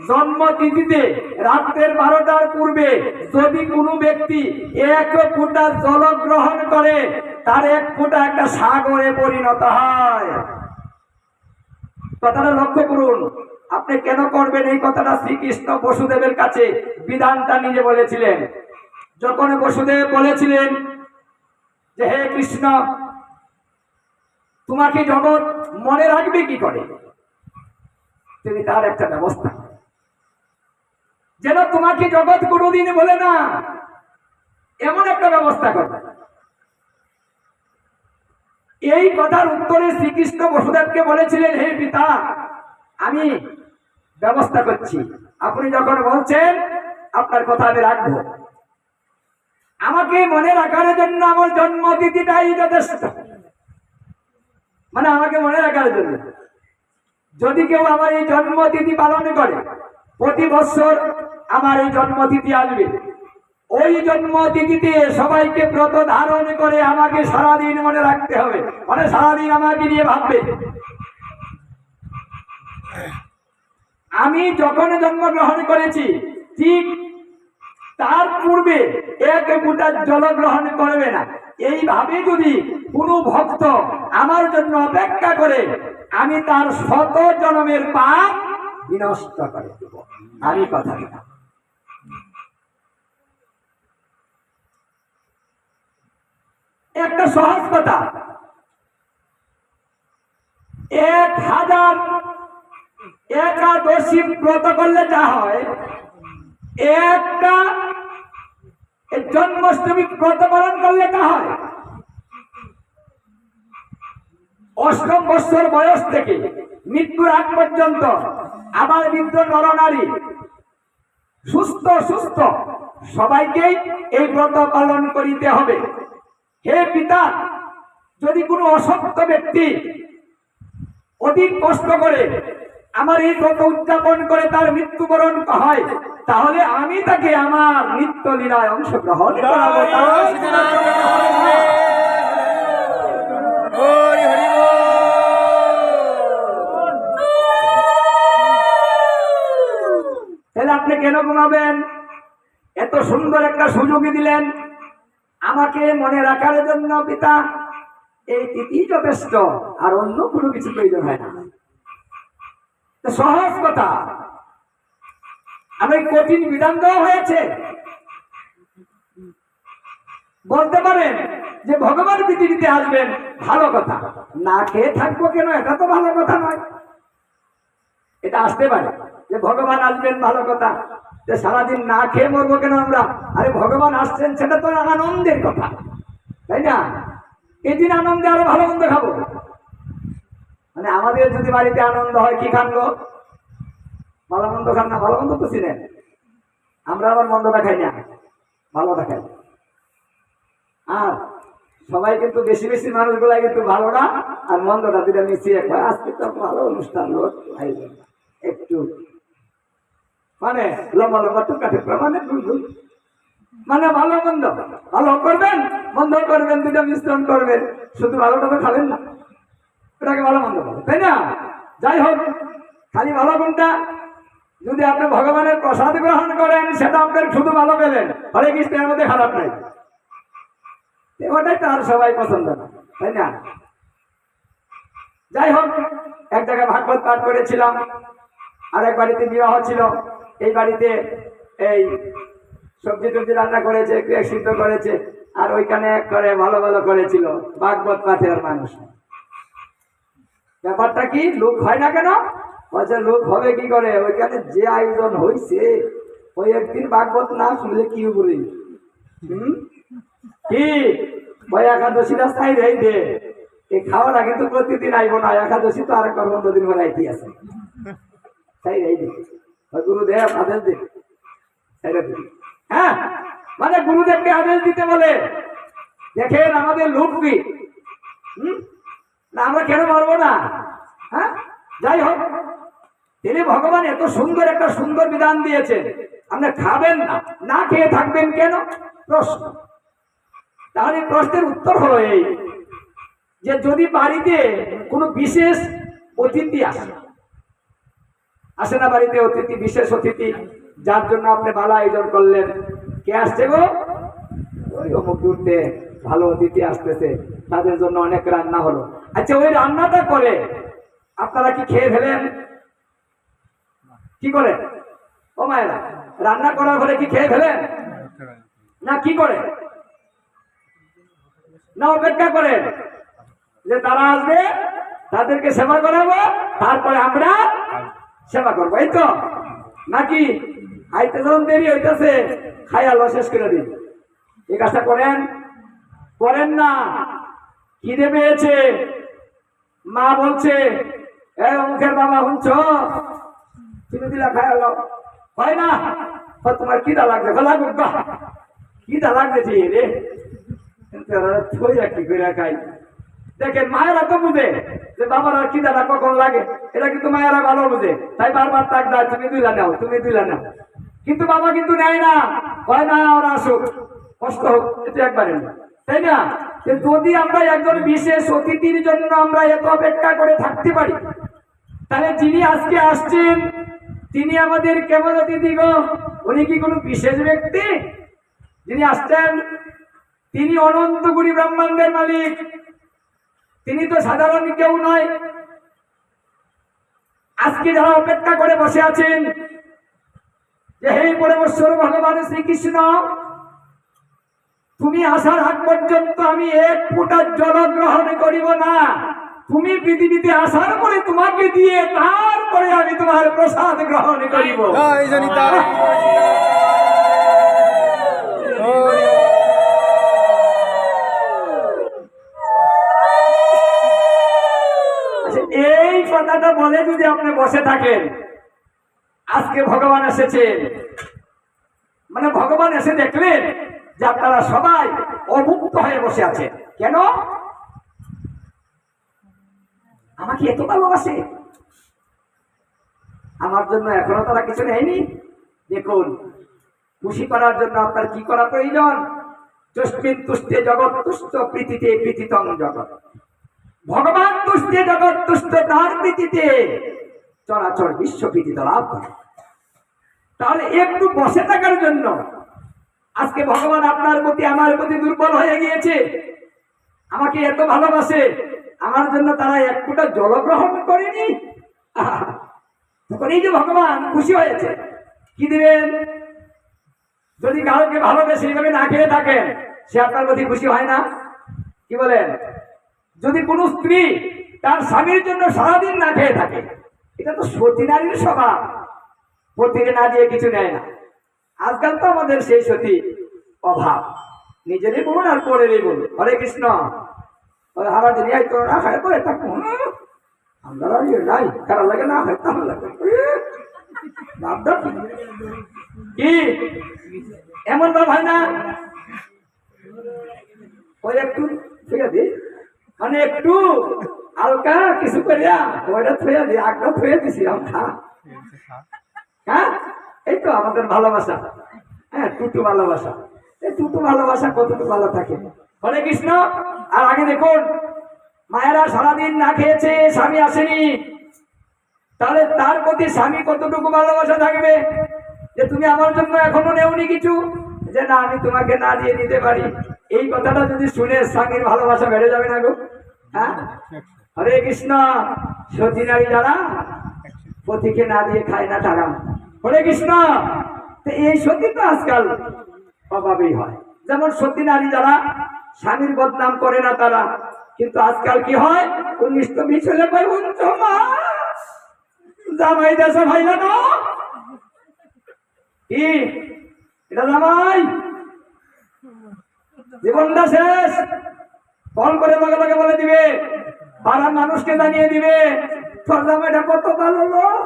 জন্মতিথিতে রাতের 12টার পূর্বে যদি কোনো ব্যক্তি 1 ফোঁটা জল গ্রহণ করে, তার 1 ফোঁটা একটা সাগরে পরিণত হয়। কথাটা লক্ষ্য করুন। আপনি কেন করবেন এই কথাটা শ্রীকৃষ্ণ বসুদেবের কাছে বিধানটা নিজে বলেছিলেন। যখন বসুদেব বলেছিলেন যে হে কৃষ্ণ, তোমাকে জগৎ মনে রাখবে কি করে, তিনি তার একটা ব্যবস্থা, যেন তোমাকে জগৎ কোনোদিন বলে না, এমন একটা ব্যবস্থা করবে। এই কথার উত্তরে শ্রীকৃষ্ণ বসুদেবকে বলেছিলেন, হে পিতা, আমি ব্যবস্থা করছি, আপনি যখন বলছেন আপনার কথা আমি রাখবো। আমাকে মনে রাখার জন্য আমার জন্মতিথিটাই যথেষ্ট, মানে আমাকে মনে রাখার জন্য। যদি কেউ আমার এই জন্মতিথি পালন করে, প্রতি বছর আমার এই জন্মতিথি আসবে, ওই জন্মতিথিতে সবাইকে ব্রত ধারণ করে আমাকে সারাদিন মনে রাখতে হবে, মানে সারাদিন আমাকে নিয়ে ভাববে। আমি যখন জন্মগ্রহণ করেছি ঠিক তার পূর্বে 1 ফোঁটা জল গ্রহণ করবে না। এইভাবে যদি কোনো ভক্ত আমার জন্য অপেক্ষা করে, আমি তার 100 জন্মের পাপ বিনষ্ট করে দেব। আমি কথা দিলাম। একটা সহজ কথা, 1000 একাদশী ব্রত করলে যা হয়, একটা জন্মাষ্টমী ব্রত পালন করলে তা হয়। 8ম বছর বয়স থেকে মৃত্যুর আগ পর্যন্ত আবার বৃদ্ধ নরনারী সুস্থ সুস্থ সবাইকেই এই ব্রত পালন করিতে হবে। হে পিতা, যদি কোনো অসত্য ব্যক্তি অধিক কষ্ট করে আমার এই ব্রত উদযাপন করে তার মৃত্যুবরণ হয়, তাহলে আমি তাকে আমার নিত্য লীলায় অংশগ্রহণ করাবো। তাহলে আপনি কেন ঘুমাবেন? এত সুন্দর একটা সুযোগই দিলেন আমাকে মনে রাখার জন্য পিতা, এই তিথি যথেষ্ট, আর অন্য কোনো কিছু প্রয়োজন হয় না। সহজ কথা, আমি কঠিন বিধান দেওয়া হয়েছে। বলতে পারেন যে ভগবান পৃথিবীতে আসবেন, ভালো কথা। না খেয়ে থাকবো কেন, এটা তো ভালো কথা নয়। এটা আসতে পারে যে ভগবান আসবেন, ভালো কথা। যে সারাদিন না খেয়ে মরবো কেন আমরা? আরে ভগবান আসছেন, সেটা তো আনন্দের কথা, তাই না? এই দিন আনন্দে আরো ভালো মন্দ খাবো। মানে আমাদের যদি বাড়িতে আনন্দ হয়, কি খান গো? ভালো মন্দ খান না? ভালো মন্দ তো চিনেন। আমরা আবার মন্দটা খাই না, ভালোটা খাই। আর সবাই কিন্তু বেশি বেশি মানুষগুলা কিন্তু ভালোটা আর মন্দটা দুটা মিশিয়ে খায়। আজকে তো ভালো অনুষ্ঠান, একটু মানে লম্বা লম্বা টুকাটে মানে মানে ভালো মন্দ, ভালো করবেন মন্দ করবেন, দুটা মিশ্রণ করবেন, শুধু ভালোটা তো খাবেন না, এটাকে ভালো মন্দ বলে, তাই না? যাই হোক, খালি ভালো কোনটা? যদি আপনি ভগবানের প্রসাদ গ্রহণ করেন, সেটা আপনার শুধু ভালো পেলেন, হরে কৃষ্ণের মধ্যে খারাপ নাই, ওটাই তো আর সবাই পছন্দ না, তাই না? যাই হোক, এক জায়গায় ভাগবত পাঠ করেছিলাম, আর এক বাড়িতে বিবাহ ছিল। এই বাড়িতে এই সবজি টবজি রান্না করেছে, সিদ্ধ করেছে, আর ওইখানে করে ভালো ভালো করেছিল ভাগবত পাঠের মানুষ। ব্যাপারটা কি, লোক হয় না কেন? বলছে লোক হবে কি করে? ওইখানে যে আয়োজন হয়েছে, ওই একদিন ভাগবত না শুনলে কি উপরে কি ওই একাদশীটা চাই রে দে, এই খাওয়াটা কিন্তু প্রতিদিন আইব না, একাদশী তো আরেক 15 দিন পরে আইতে আছে, তাই রে দে গুরুদেব আদেশ দে। হ্যাঁ, মানে গুরুদেবকে আদেশ দিতে বলে। দেখেন আমাদের লোক কি না, আমরা কেন পারবো না? হ্যাঁ, যাই হোক, তিনি ভগবান এত সুন্দর একটা সুন্দর বিধান দিয়েছেন, আপনি খাবেন না, না খেয়ে থাকবেন কেন? প্রশ্ন। তাহলে প্রশ্নের উত্তর হলো এই যে যদি বাড়িতে কোনো বিশেষ অতিথি আসে না, বাড়িতে অতিথি, বিশেষ অতিথি, যার জন্য আপনি ভালো আয়োজন করলেন, কে আসছে গো? ওই অমুক দূরতে ভালো অতিথি আসতেছে, তাদের জন্য অনেক রান্না হলো। আচ্ছা, ওই রান্নাটা করে আপনারা কি খেয়ে ফেলেন? কি করে ও মায়েরা? রান্না করার পরে কি খেয়ে ফেলেন না কি করে? না অপেক্ষা করেন যে তারা আসবে, তাদেরকে সেবা করাবো, তারপরে আমরা সেবা করবো, এই তো? নাকি আইতে যখন দেরি হইতেছে খাইয়ালো শেষ করে দিন, এই কাজটা করেন? করেন না। খিদে পেয়েছে, মা বলছে এই অমুকের বাবা শুনছ, তুমি দিলা খাইয়ালো, হয় না? তোমার খিদা লাগছে, লাগুক বা খিদা লাগছে রে, কি করে খাই। দেখেন মায়েরা তো বুঝে যে বাবারা খিদাটা কখন লাগে, এটা কিন্তু মায়েরা ভালো বুঝে, তাই বারবার তাক দেয় তুমি দুইলা নাও, তুমি দুইলা নাও। কিন্তু বাবা কিন্তু নেয় না, হয় না ওরা আসুক, কষ্ট হোক, এটা একবারে না, তাই না? যদি আমরা একজন বিশেষ অতিথির জন্য আমরা এত অপেক্ষা করে থাকতে পারি, তাহলে যিনি আজকে আসছেন তিনি আমাদের কেমন অতিথি গো? উনি কি কোনো বিশেষ ব্যক্তি? যিনি আসছেন তিনি অনন্ত কোটি ব্রহ্মাণ্ডের মালিক, তিনি তো সাধারণ কেউ নয়। আজকে যারা অপেক্ষা করে বসে আছেন যে হে পরমেশ্বর ভগবান শ্রীকৃষ্ণ, তুমি আসার আগ পর্যন্ত আমি এক ফোঁটা জল গ্রহণ করিব না, তুমি পৃথিবীতে আসার পরে তোমাকে দিয়ে তারপরে আমি তোমার প্রসাদ গ্রহণ করিব। এই কথাটা বলে যদি আপনি বসে থাকেন, আজকে ভগবান এসেছেন, মানে ভগবান এসে দেখলেন যে আপনারা সবাই অভুক্ত হয়ে বসে আছেন, কেন? আমাকে এত ভালোবাসে, আমার জন্য এখনো তারা কিছু নেয়নি। দেখুন, খুশি করার জন্য আপনার কি করা প্রয়োজন? তুষ্টিন তুষ্টে জগৎ তুষ্ট, প্রীতিতে প্রীতিতং জগৎ। ভগবান তুষ্টে জগৎ তুষ্ট, তার প্রীতিতে চরাচর বিশ্ব প্রীতি লাভ করে। তাহলে একটু বসে থাকার জন্য আজকে ভগবান আপনার প্রতি আমার প্রতি দুর্বল হয়ে গিয়েছে, আমাকে এত ভালোবাসে, আমার জন্য তারা এক ফোঁটা জল গ্রহণ করেনি। তখন এই যে ভগবান খুশি হয়েছে, কি দিবেন? যদি কাউকে ভালোবেসে এইভাবে না খেয়ে থাকেন, সে আপনার প্রতি খুশি হয় না? কি বলেন? যদি কোনো স্ত্রী তার স্বামীর জন্য সারাদিন না খেয়ে থাকে, এটা তো সতী নারীর স্বভাব, পতিকে না দিয়ে কিছু নেয় না। আজকাল তো আমাদের সেই সতী অভাব, নিজেরই বলুন আর পরেরই বলুন। হরে কৃষ্ণ। হারা দিন এই তোর না খায় তো এটা আমরা নাই খারাপ লাগে না হয় তাহলে লাগে কি এমন ভাব হয় না? ওই একটু ঠিক আছে, মানে একটু হালকা কিছু করিয়া ওইটা থইয়া দিই, আগটা থইয়া দিছি খা। হ্যাঁ, এই তো আমাদের ভালোবাসা। হ্যাঁ, টুটু ভালোবাসা। এই টুটু ভালোবাসা কতটুকু ভালো থাকে। হরে কৃষ্ণ। আর আগে দেখুন, মায়েরা সারাদিন না খেয়েছে, স্বামী আসেনি, তাহলে তার প্রতি স্বামী কতটুকু ভালোবাসা থাকবে যে তুমি আমার জন্য এখনো নেওনি কিছু, যে না আমি তোমাকে না দিয়ে দিতে পারি। এই কথাটা যদি শুনে স্বামীর ভালোবাসা বেড়ে যাবে না গো? হ্যাঁ, হরে কৃষ্ণ। সতী নারী যারা পতিকে না দিয়ে খায় না তারা। হরে কৃষ্ণ। তো এই সতী তো আজকাল অভাবেই হয়। যেমন সতী নারী যারা স্বামীর বদনাম করে না তারা, কিন্তু আজকাল কি হয়, 19-20 হলে পাই জামাই দেশে ভাই না কি এটা জামাই জীবনটা শেষ, ফোন করে লগে লগে বলে দিবে, পাড়ার মানুষকে জানিয়ে দিবে তোর জামাইটা কত ভালো লোক,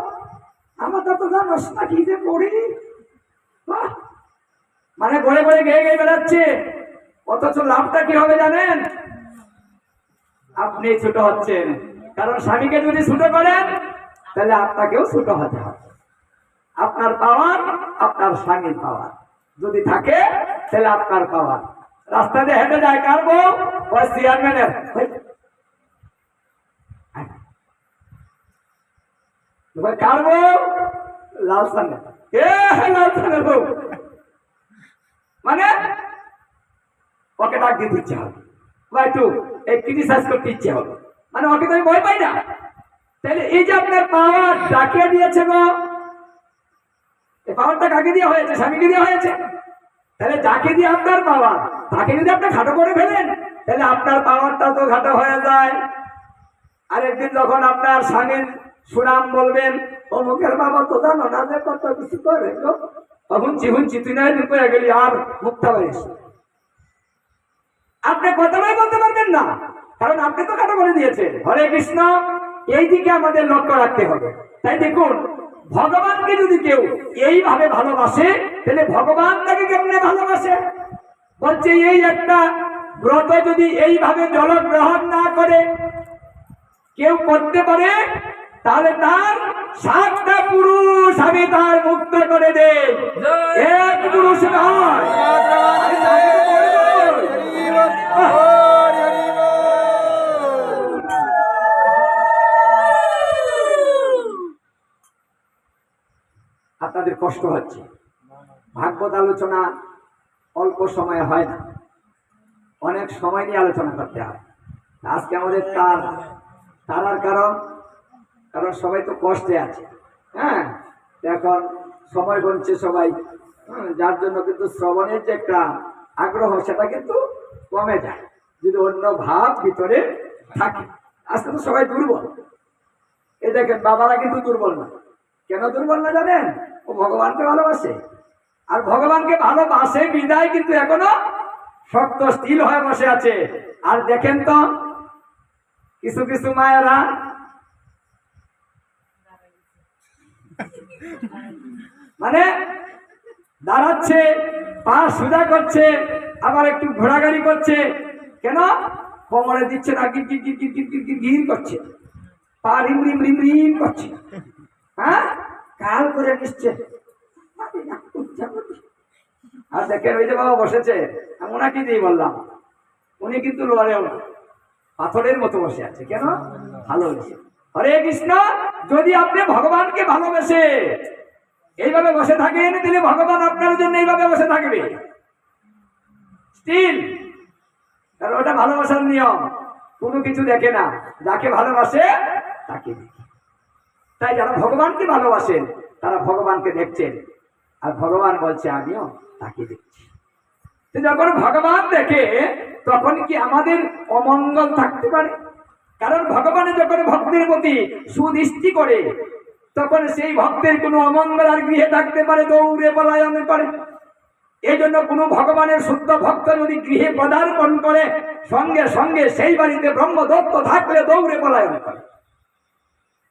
আমাদের তো জানোস না কি যে পড়ি। মানে ঘরে ঘরে গেয়ে গেয়ে বেড়াচ্ছে, অথচ লাভটা কি হবে জানেন? আপনি ছোট হচ্ছেন, কারণ স্বামীকে যদি ছোট করেন তাহলে আপনাকেও ছোট হতে হবে। আপনার পাওয়ার আপনার স্বামীর পাওয়ার যদি থাকে তাহলে আপনার পাওয়ার। রাস্তা দিয়ে হেঁটে যায় কার বউ? ওই চেয়ারম্যানের কার বউ? লাল সামনে লাল সামনে বউ, মানে ওকে ডাক দিতে ইচ্ছে হবে বা একটু ক্রিটিসাইজ করতে ইচ্ছে হবে, মানে ওকে তো আমি ভয় পাই না। তাহলে এই যে আপনার পাওয়ার ডাকিয়ে দিয়েছে গো, এই পাওয়ারটা কাকে দিয়ে হয়েছে? স্বামীকে দিয়ে হয়েছে। তাহলে যাকে দিয়ে আপনার পাওয়ার, তাকে যদি আপনি খাটো করে ফেলেন তাহলে আপনার পাওয়ারটা তো খাটো হয়ে যায়। আরেকদিন যখন আপনার স্বামীর সুনাম বলবেন, অমুকের বাবা তো জানো না যে কত কিছু করে গো, হুঁচি হুঁচি তুই না করে গেলি আর মুক্তা পারিস, আপনি কথাটাই বলতে পারবেন না, কারণ আপনি তো খাটো করে দিয়েছেন। হরে কৃষ্ণ। এই দিকে আমাদের লক্ষ্য রাখতে হবে। তাই দেখুন, ভগবানকে যদি কেউ এইভাবে ভালোবাসে তাহলে ভগবান তাকে কেমনে ভালোবাসে? বলছে এই একটা ব্রত যদি এইভাবে জলগ্রহণ না করে কেউ করতে পারে তাহলে তার 7টা পুরুষ আমি তার মুক্ত করে দেই, এক পুরুষ নয়। আপনাদের কষ্ট হচ্ছে, ভাগবত আলোচনা অল্প সময় হয় না, অনেক সময় নিয়ে আলোচনা করতে হয়। আজকে আমাদের তারার কারণ সবাই তো কষ্টে আছে। হ্যাঁ, এখন সময় গুনছে সবাই, যার জন্য কিন্তু শ্রবণের যে একটা আগ্রহ সেটা কিন্তু কমে যায় যদি অন্য ভাব ভিতরে থাকে। আজকে তো সবাই দুর্বল। এই দেখেন, বাবারা কিন্তু দুর্বল না। কেন দুর্বল না জানেন? ও ভগবানকে ভালোবাসে, আর ভগবানকে ভালোবাসে বিদায় কিন্তু এখনো শক্ত স্থির হয়ে বসে আছে। আর দেখেন তো কিছু কিছু মায়েরা মানে দাঁড়াচ্ছে, পা সোজা করছে, আবার একটু ঘোরাঘুরি করছে, কেন? কোমরে দিচ্ছে না, গির করছে, পা রিম রিম রিম রিম করছে। হ্যাঁ, কাল করে নিচ্ছে। আর দেখেন ওই যে বাবা বসেছে, ওনাকে দিয়ে বললাম, উনি কিন্তু লড়েও না, পাথরের মতো বসে আছে। কেন? ভালো হয়েছে। হরে কৃষ্ণ। যদি আপনি ভগবানকে ভালোবেসে এইভাবে বসে থাকেন তাহলে ভগবান আপনার জন্য এইভাবে বসে থাকবে স্টিল, কারণ ওটা ভালোবাসার নিয়ম, কোনো কিছু দেখে না, যাকে ভালোবাসে তাকে দেখে। তাই যারা ভগবানকে ভালোবাসেন তারা ভগবানকে দেখছেন, আর ভগবান বলছে আমিও তাকে দেখছি। তো যখন ভগবান দেখে তখন কি আমাদের অমঙ্গল থাকতে পারে? কারণ ভগবান যখন ভক্তের প্রতি সুদৃষ্টি করে তখন সেই ভক্তের কোনো অমঙ্গল আর গৃহে থাকতে পারে, দৌড়ে পলায়ন করে। এই জন্য কোনো ভগবানের শুদ্ধ ভক্ত যদি গৃহে পদার্পণ করে সঙ্গে সঙ্গে সেই বাড়িতে ব্রহ্মদত্ত থাকলে দৌড়ে পলায়ন করে।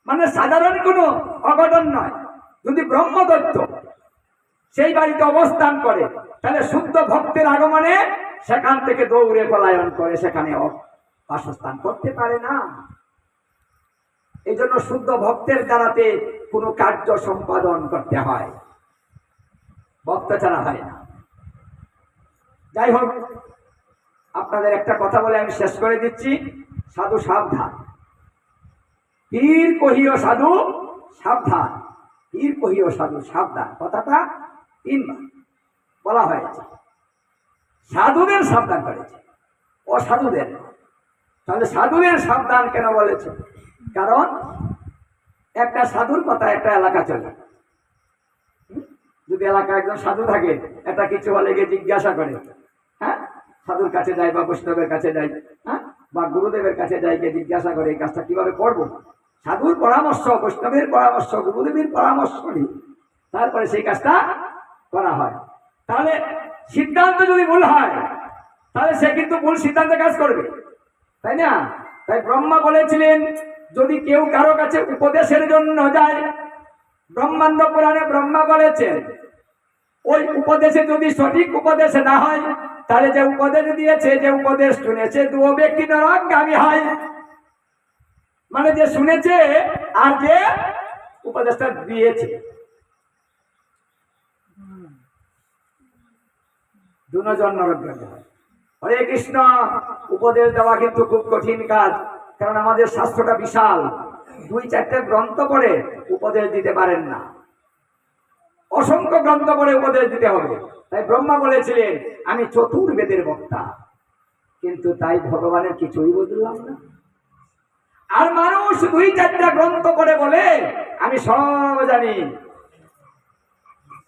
মানে সাধারণ কোনো অঘটন নয়। যদি ব্রহ্মদত্ত সেই বাড়িতে অবস্থান করে তাহলে শুদ্ধ ভক্তের আগমনে সেখান থেকে দৌড়ে পলায়ন করে, সেখানে বাসস্থান করতে পারে না। এই জন্য শুদ্ধ ভক্তের দ্বারাতে কোনো কার্য সম্পাদন করতে হয়, ভক্ত ছাড়া হয় না। যাই হোক, আপনাদের একটা কথা বলে আমি শেষ করে দিচ্ছি। সাধু সাবধান, পীর কহিও সাধু সাবধান, পীর কহিও সাধু সাবধান, কথাটা 3 বার বলা হয়েছে। সাধুদের সাবধান করেছে, অসাধুদের। তাহলে সাধুদের সাবধান কেন বলেছে? কারণ একটা সাধুর কথা একটা এলাকা চলে। যদি এলাকায় একজন সাধু থাকে, একটা কিছু হলে গিয়ে জিজ্ঞাসা করে, হ্যাঁ, সাধুর কাছে যায় বা বৈষ্ণবের কাছে যায়, হ্যাঁ, বা গুরুদেবের কাছে যায়, গিয়ে জিজ্ঞাসা করে এই কাজটা কিভাবে করবো। সাধুর পরামর্শ, বৈষ্ণবের পরামর্শ, গুরুদেবের পরামর্শ নিয়ে তারপরে সেই কাজটা করা হয়। তাহলে সিদ্ধান্ত যদি ভুল হয় তাহলে সে কিন্তু ভুল সিদ্ধান্তে কাজ করবে, তাই না? তাই ব্রহ্মা বলেছিলেন, যদি কেউ কারো কাছে উপদেশের জন্য যায়, ব্রহ্মাণ্ড পুরাণে ব্রহ্মা বলেছেন, ওই উপদেশে যদি সঠিক উপদেশ না হয় তাহলে যে উপদেশ দিয়েছে, যে উপদেশ শুনেছে, 2 ব্যক্তি নরকগামী হয়। মানে যে শুনেছে আর যে উপদেশটা দিয়েছে, দুজন নরকগামী হয়। হরে কৃষ্ণ। উপদেশ দেওয়া কিন্তু খুব কঠিন কাজ, কারণ আমাদের শাস্ত্রটা বিশাল, 2-4টে গ্রন্থ পড়ে উপদেশ দিতে পারেন না, অসংখ্য গ্রন্থ পড়ে উপদেশ দিতে হবে। তাই ব্রহ্মা বলেছিলেন, আমি চতুর্বেদের বক্তা, কিন্তু তাই ভগবানের কিছুই বুঝলাম না। আর মানুষ 2-4টা গ্রন্থ পড়ে বলে আমি সব জানি।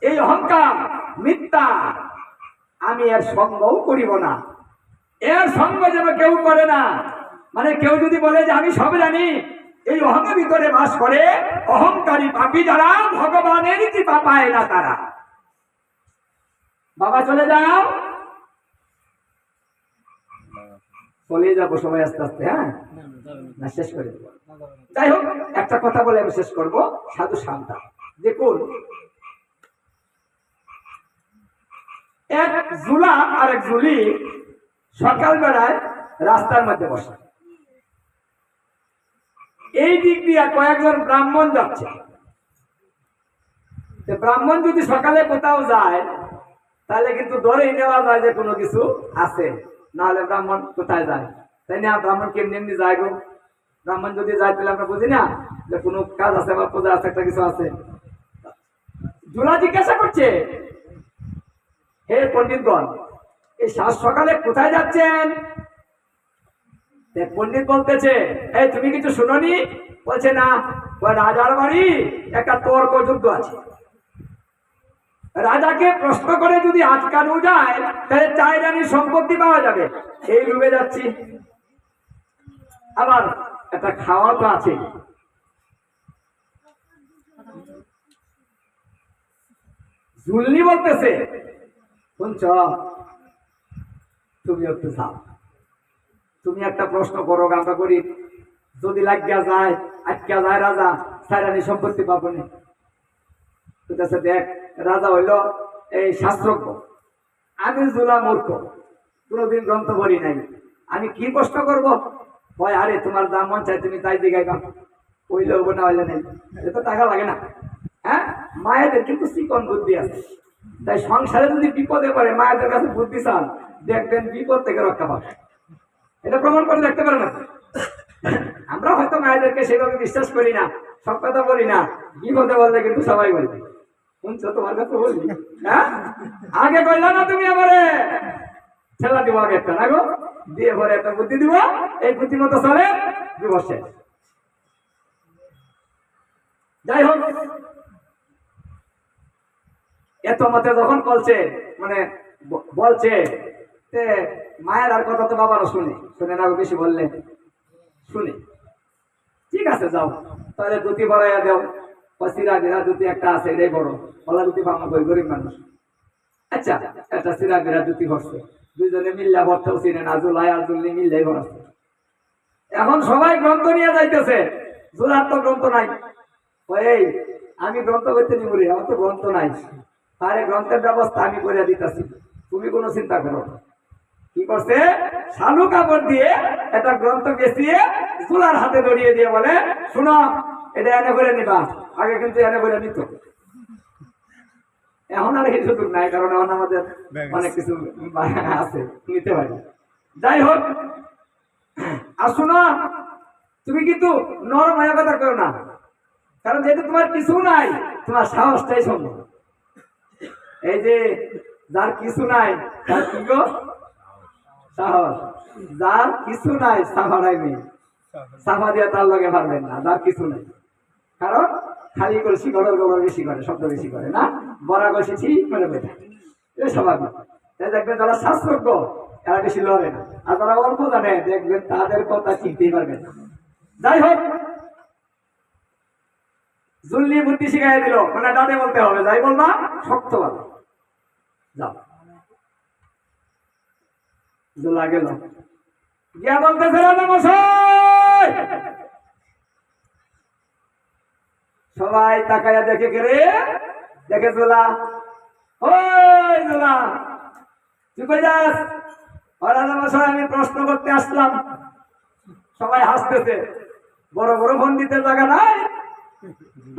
এই অহংকার মিথ্যা, আমি এর সঙ্গও করিব না। এর সঙ্গ যেন কেউ করে না। মানে কেউ যদি বলে যে আমি সব জানি, এই অহংকার ভিতরে বাস করে অহংকারী পাপী যারা, ভগবানের কৃপা পায় না তারা। বাবা চলে যাও, চলে যাবো সবাই আস্তে আস্তে, হ্যাঁ, না শেষ করে দেবো। যাই হোক, একটা কথা বলে আমি শেষ করবো। সাধু সাবধান। দেখুন, এক জুলা আর এক জুলি সকাল বেলায় রাস্তার মধ্যে বসে, এই দিক দিয়ে কয়েকজন ব্রাহ্মণ যাচ্ছে। ব্রাহ্মণ যদি সকালে কোথাও যায় তাহলে কিন্তু ধরেই নেওয়া যায় যে কোনো কিছু আছে, নাহলে ব্রাহ্মণ কোথায় যায়, তাই না? ব্রাহ্মণ কেমনি এমনি যায় গো। ব্রাহ্মণ যদি যায় তাহলে আমরা বুঝি না যে কোনো কাজ আছে বা পূজা আছে, একটা কিছু আছে। জুলা জিজ্ঞাসা করছে, হে পণ্ডিতগণ, এই সাত সকালে কোথায় যাচ্ছেন? পণ্ডিত বলতেছে, এই তুমি কিছু শুনোনি? বলছে না। রাজার বাড়ি একটা তর্ক যুদ্ধ আছে, রাজাকে প্রশ্ন করে যদি আটকানো যায় তাহলে 4 রানীর সম্পত্তি পাওয়া যাবে, এই ডুবে যাচ্ছি। আবার একটা খাওয়া তো আছে। জুলনি বলতেছে, শুনছ, তুমি একটু যাও, তুমি একটা প্রশ্ন করো, আমরা করি, যদি লাগিয়া যায়, আটকা যায় রাজা, 4 রানীর সম্পত্তি পাবো না। দেখ, রাজা হইল এই শাস্ত্রজ্ঞ, আমি জুলা মূর্খ, কোনোদিন গ্রন্থ পড়ি নাই, আমি কি প্রশ্ন করবো? হয়, আরে তোমার দাম মন চাই তুমি তাই দিগাইবা, হইলে হবো না হইলে নেই, এত টাকা লাগে না। হ্যাঁ, মায়েদের কিন্তু চিকন বুদ্ধি আছে, তাই সংসারে যদি বিপদে পড়ে মায়েদের কাছে বুদ্ধি চান, দেখবেন বিপদ থেকে রক্ষা পাবে। এটা প্রমাণ করে দেখতে পারে না। আমরা হয়তো মায়েদেরকে সেভাবে বিশ্বাস করি না, সব কথা বলি না, বিপদে বললে কিন্তু সবাই বলবে, শুনছো তোমার কাছে বলি, হ্যাঁ, আগে কইলা না তুমি আমারে, ছেলা দিব আগে একটা না গো, দিয়ে পরে একটা বুদ্ধি দিব, এই বুদ্ধি মতো চলে বিবর্ষে। যাই হোক, এত মতে যখন বলছে, মানে বলছে তে মায়ের আর কথা তো বাবারও শুনে না, বেশি বললেন শুনে, ঠিক আছে যাও তাহলে দুটি বড়াইয়া দেও, সিরা বিরা দুটি একটা আছে এটাই বড়, বলা দুটি পাবো কই গরিব মানুষ। আচ্ছা একটা সিরা বিরা দুটি ভরছে, দুইজনে মিল্লা ভরতেও চিনে না, জুলাই আর জুল্লি মিল্লাই ভরছে। এখন সবাই গ্রন্থ নিয়ে যাইতেছে, জুলার তো গ্রন্থ নাই। এই আমি গ্রন্থ করতে নিব রে, আমার তো গ্রন্থ নাই, তাহলে গ্রন্থের ব্যবস্থা আমি করে দিতেছি, তুমি কোনো চিন্তা করো। কি করছে, শালু কাপড় দিয়ে একটা গ্রন্থ বেঁচিয়ে জুলার হাতে ধরিয়ে দিয়ে বলে শুনো এটা এনে করে নিবা, আগে কিন্তু এনে করে নিত। এখন আর এই সুযোগ নাই, কারণ এখন আমাদের অনেক কিছু আছে নিতে পারি। যাই হোক, আর শুনো তুমি কিন্তু নরম হয়ে কথা করো না, কারণ যেহেতু তোমার কিছু নাই তোমার সাহসটাই সম্ভব। এই যে যার কিছু নাই তার কি গো সাহস, যার কিছু নাই সাফারাই নেই, সাফা দিয়ে তার লগে পারবেন না যার কিছু নাই। কারণ খালি কলসি গড়র গড়র বেশি করে, শব্দ বেশি করে না, বড়া কলসি ঠিক করে বেটা, এটা স্বাভাবিক। তাই দেখবেন যারা শাস্ত্রজ্ঞ এরা বেশি লড়ে না, আর যারা অল্প জানে দেখবেন তাদের কথা চিনতেই পারবেন না। যাই হোক, জুল্লি বুদ্ধি শিখাই দিল, মানে দাদে বলতে হবে, যাই বলবা শক্ত ভাবে যাও। জুলা গেল গিয়া বলতেছে রাজা মশাই, সবাই তাকায়া দেখে গেলে দেখে জোলা, ওই জোলা তুই কই যাস? রাজা মশাই আমি প্রশ্ন করতে আসলাম। সবাই হাসতেছে, বড় বড় পণ্ডিতের জায়গা নাই,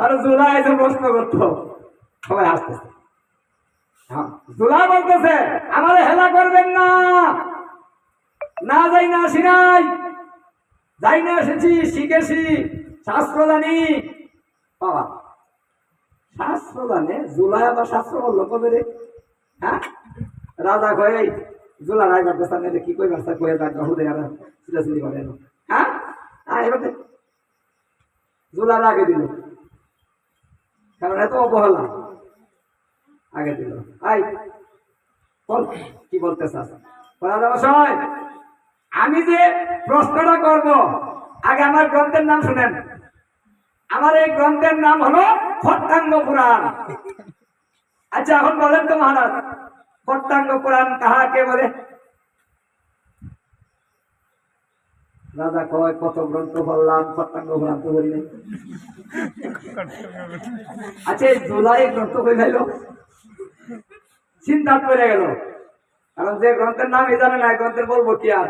আর জোলা এসে প্রশ্ন করতো, সবাই হাসতেছে। জোলা বলতেছে আমারে হেলা করবেন না, না যাই না আসি নাই, যাই না এসেছি, শিখেছি, শাস্ত্র জানি। বাবা শাস্ত্র জানে, জুলাই আবার শাস্ত্র বললো কবে রে? হ্যাঁ, রাজা কয়ে জুলা রায় করতেছেন কি কই ব্যবস্থা কয়ে যাক হুদে আর চিলাচিলি করে। হ্যাঁ এবার জুলার আগে দিল, কারণ এত অবহেলা, আগে দিল। আই বল কি বলতে চাস? রাজা মশাই আমি যে প্রশ্নটা করব, আগে আমার গ্রন্থের নাম শুনেন। আমার এই গ্রন্থের নাম হলো খট্টাঙ্গ পুরাণ। আচ্ছা এখন বলেন তো মহারাজ, খট্টাঙ্গ পুরাণ কাহাকে বলে? রাজা কয় কত গ্রন্থ বললাম, খট্টাঙ্গ পুরাণ তো বলি নাই। আচ্ছা এই জুলাই গ্রন্থ কই ভাইল, চিন্তা করে গেল, কারণ যে গ্রন্থের নাম এই জানে না, গ্রন্থের বলবো কি আর।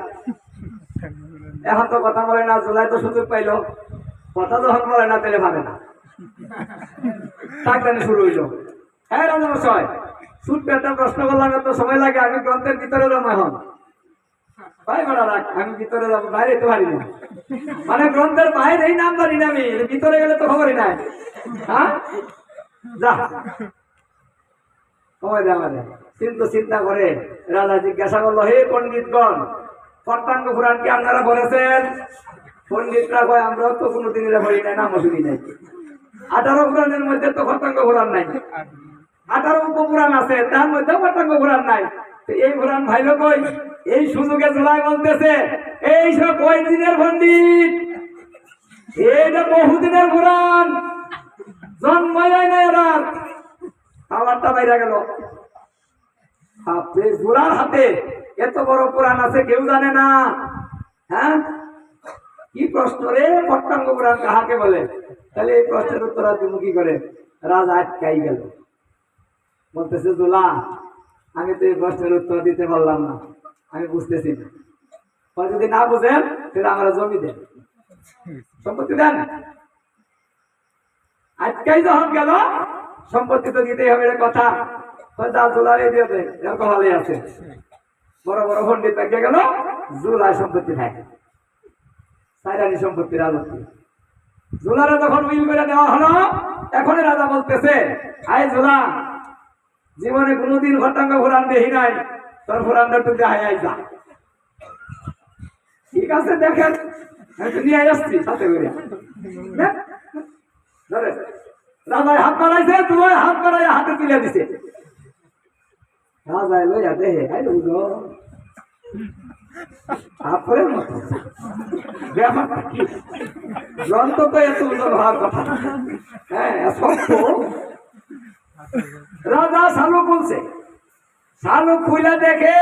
এখন তো কথা বলে না, জুলাই তো সুযোগ পাইল, কথা যখন বলে না তাহলে ভাবে না, তাক জানে শুরু হইল। হ্যাঁ রাজা মশাই ছোট্ট একটা প্রশ্ন করলাম, এত সময় লাগে, আমি গ্রন্থের ভিতরে যাবো এখন। ভাই বলা রাখ, আমি ভিতরে যাবো, বাইরে তো পারি না, মানে গ্রন্থের বাইরেই নাম জানি না, আমি ভিতরে গেলে তো খবরই নাই। হ্যাঁ যা সময় দে আমাদের। কিন্তু চিন্তা করে রাজা জিজ্ঞাসা করলো, হে পণ্ডিতগণ খট্টাঙ্গ পুরাণ কি আপনারা বলেছেন? পণ্ডিতরা কয় আমরাও তো কোনোদিন এটা বলি নাই, নামও শুনি নাই। 18 পুরাণের মধ্যে তো খট্টাঙ্গ পুরাণ নাই, 18 উপপুরাণ আছে, তার মধ্যেও খট্টাঙ্গ পুরাণ নাই। এই পুরাণ ভাইলো কই? এই সুযোগে জুলাই বলতেছে এই সব কয় দিনের পণ্ডিত, এইটা বহুদিনের পুরাণ, জন্মই হয় না এরা। খাবারটা বাইরে গেল, জোড়ার হাতে এত বড় পুরাণ আছে কেউ জানে না। হ্যাঁ কি প্রশ্ন রে, খট্টাঙ্গ পুরাণ কাহাকে বলে? তাহলে এই প্রশ্নের উত্তর তুমি কি করে? রাজা আটকাই গেল, বলতেছে জোলা আমি তো এই প্রশ্নের উত্তর দিতে পারলাম না, আমি বুঝতেছি না। যদি না বুঝেন তাহলে আমরা জমি দেন, সম্পত্তি দেন। আটকাই যখন গেল, সম্পত্তি তো দিতেই হবে কথা, জোলারে দিয়ে দেয়, এরকম ভালোই আছে। বড় বড় পণ্ডিত আটকে গেল, জোলায় সম্পত্তি থাকে, সাইরানি সম্পত্তি রাজত্ব। জোলারে যখন উইল করে দেওয়া হলো, এখন রাজা বলতেছে আয় জোলা জীবনে কোনোদিন খট্টাঙ্গ পুরাণ দেখি নাই, তোর পুরাণটা তুই দেখাই আই যা। ঠিক আছে দেখেন, আমি তো নিয়ে আসছি সাথে করে। রাজায় হাত বাড়াইছে, তোমার হাত বাড়াই হাতে তুলে দিছে। যায় লইয়া দেহে আই বুঝো আপনার মতো ব্যাপারটা কি গ্রন্থ তো এত উন্নত হওয়ার কথা না। হ্যাঁ সত্য রাজা শালুক বলছে, শালুক খুলে দেখে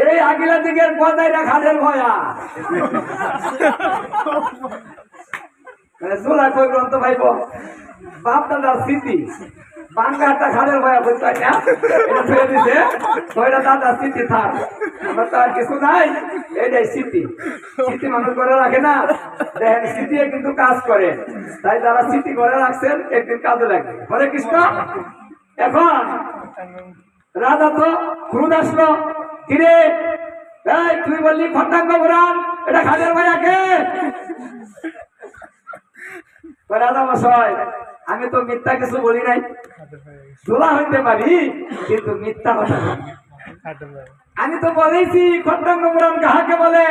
এই আগিলা দিকের গদাইরা খাদের ভয়া জোলা কই গ্রন্থ ভাইব বাপ দাদার স্মৃতি বাংলা একটা খাদের ভয়া বুঝতে না এটা ফেলে দিছে ওইটা দাদার স্মৃতি থাক আমার তো আর কিছু নাই এইটাই স্মৃতি স্মৃতি মানুষ করে রাখে না দেখেন স্মৃতি কিন্তু কাজ করে তাই যারা স্মৃতি করে রাখছেন একদিন কাজে লাগবে। হরে কৃষ্ণ। এখন রাজা তো ক্রোধ আসলো, কিরে এই তুই বললি খন্ডাঙ্গ পুরাণ এটা খাদের ভাইয়াকে রাজা মশাই আমি তো মিথ্যা কিছু বলি নাই, জোলা হইতে পারি কিন্তু মিথ্যা কথা না। আমি তো বলেছি খন্ডাঙ্গ পুরাণ কাহাকে বলে,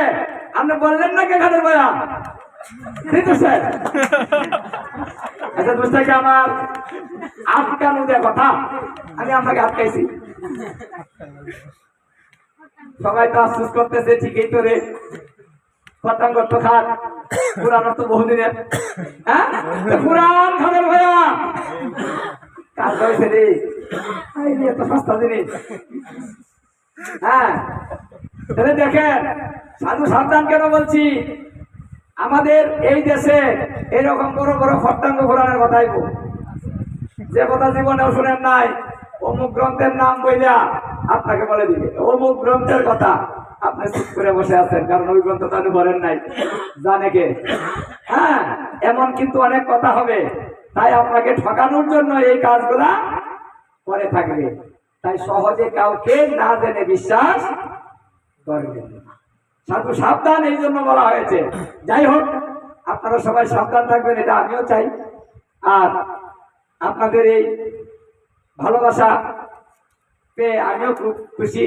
আপনি বললেন না কে খাদের ভাইয়া স্যার। আচ্ছা দুষ্টাকে আমার আটকানো দেওয়া কথা আমি আপনাকে আটকাইছি, সবাই তো আফসোস করতেছে ঠিকই তো রে খন্ডাঙ্গ তো খান পুরাণ তো বহুদিনের হ্যাঁ পুরাণ খাদের ভাইয়া কাজ হয়েছে রে এত সস্তা জিনিস। হ্যাঁ তাহলে দেখেন সাধু সাবধান কেন বলছি, আমাদের এই দেশে এরকম বড় বড় খট্টাঙ্গ ঘোরানোর কথাই যে কথা জীবনেও শুনেন নাই, অমুক গ্রন্থের নাম বইলা আপনাকে বলে দিবে অমুক গ্রন্থের কথা, আপনি চুপ করে বসে আছেন কারণ ওই গ্রন্থ তো আপনি বলেন নাই, জানে কে। হ্যাঁ এমন কিন্তু অনেক কথা হবে, তাই আপনাকে ঠকানোর জন্য এই কাজগুলা করে থাকবে, তাই সহজে কাউকে না জেনে বিশ্বাস করবেন না। সাধু সাবধান এই জন্য বলা হয়েছে। যাই হোক আপনারা সবাই সাবধান থাকবেন এটা আমিও চাই, আর আপনাদের এই ভালোবাসা পেয়ে আমিও খুব খুশি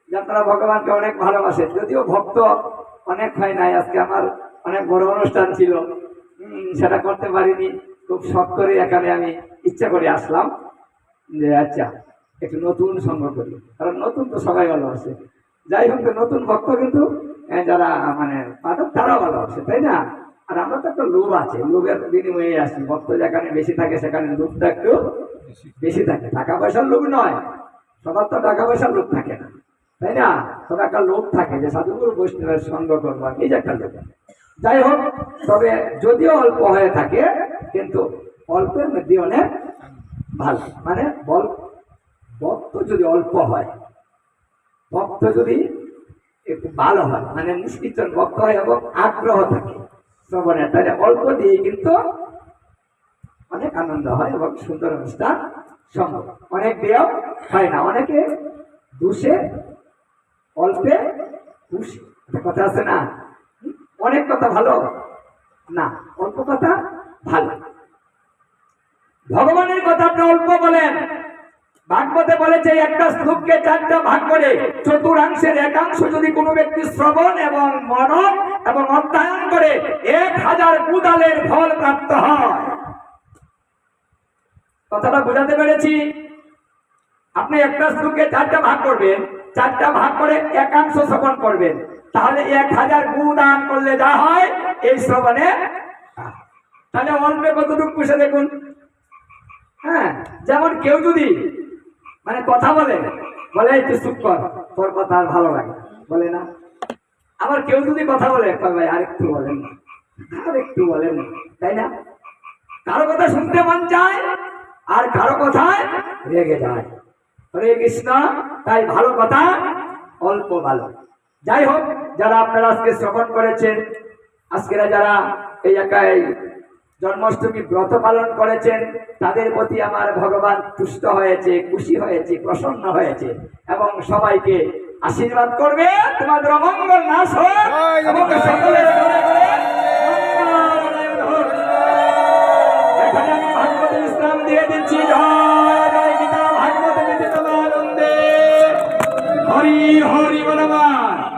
যে আপনারা ভগবানকে অনেক ভালোবাসেন। যদিও ভক্ত অনেক হয় নাই, আজকে আমার অনেক বড় অনুষ্ঠান ছিল সেটা করতে পারিনি, খুব শখ করে এখানে আমি ইচ্ছা করে আসলাম যে আচ্ছা একটু নতুন সঙ্গ করি, কারণ নতুন তো সবাই ভালোবাসে। যাই হোক নতুন ভক্ত কিন্তু যারা মানে পাঠক তারাও ভালোবাসে, তাই না? আর আমরা তো একটা লোভ আছে, লোভের বিনিময়ে আসি, ভক্ত যেখানে বেশি থাকে সেখানে লোভটা একটু বেশি থাকে, টাকা পয়সার লোভ নয়, সবার তো টাকা পয়সার লোভ থাকে না, তাই না? সবার একটা লোভ থাকে যে সাধুগুরু বৈষ্ণবের সঙ্গ করবো, এই যে একটা লোভ। যাই হোক তবে যদিও অল্প হয়ে থাকে কিন্তু অল্পের মধ্যে অনেক ভালো, মানে ভক্ত যদি অল্প হয়, ভক্ত যদি একটু ভালো হয়, মানে নিষ্কিঞ্চন ভক্ত হয় এবং আগ্রহ থাকে শ্রবণের, তাহলে অল্প দিয়ে কিন্তু অনেক আনন্দ হয় এবং সুন্দর অনুষ্ঠান সম্ভব। অনেক দিয়েও হয় না, অনেকে দুষে অল্পে খুশি, কথা আছে না? অনেক কথা ভালো না, অল্প কথা ভালো। ভগবানের কথা আপনি অল্প বলেন, ভাগবতে বলেছে একটা শ্লোককে চারটা ভাগ করে চতুর্থাংশের একাংশ যদি কোনো ব্যক্তি শ্রবণ এবং মনন এবং অধ্যয়ন করে 1000 কুদালের ফল প্রাপ্ত হয়। কথাটা বোঝাতে পেরেছি? আপনি একটা শ্লোককে চারটা ভাগ করবেন, চারটা ভাগ করে একাংশ শ্রবণ করবেন, তাহলে 1000 গুদান করলে যা হয় এই শ্রবণে, তাহলে অল্পে কতটুকু পুষে দেখুন। হ্যাঁ যেমন কেউ যদি মানে কথা বলে একটু চুপ কর, তোর কথা আর ভালো লাগে বলে না, আবার কেউ যদি কথা বলে ভাই আরেকটু বলেন না, আরেকটু বলেন না, তাই না? কারো কথা শুনতে মন চায় আর কারো কথায় রেগে যায়। হরে কৃষ্ণ। তাই ভালো কথা অল্প ভালো। যাই হোক যারা আপনারা আজকে শ্রবণ করেছেন, আজকেরা যারা এই একাই জন্মাষ্টমী ব্রত পালন করেছেন, তাদের প্রতি আমার ভগবান তুষ্ট হয়েছে, খুশি হয়েছে, প্রসন্ন হয়েছে এবং সবাইকে আশীর্বাদ করবে তোমাদের অমঙ্গল নাশ হোক এবং সকলের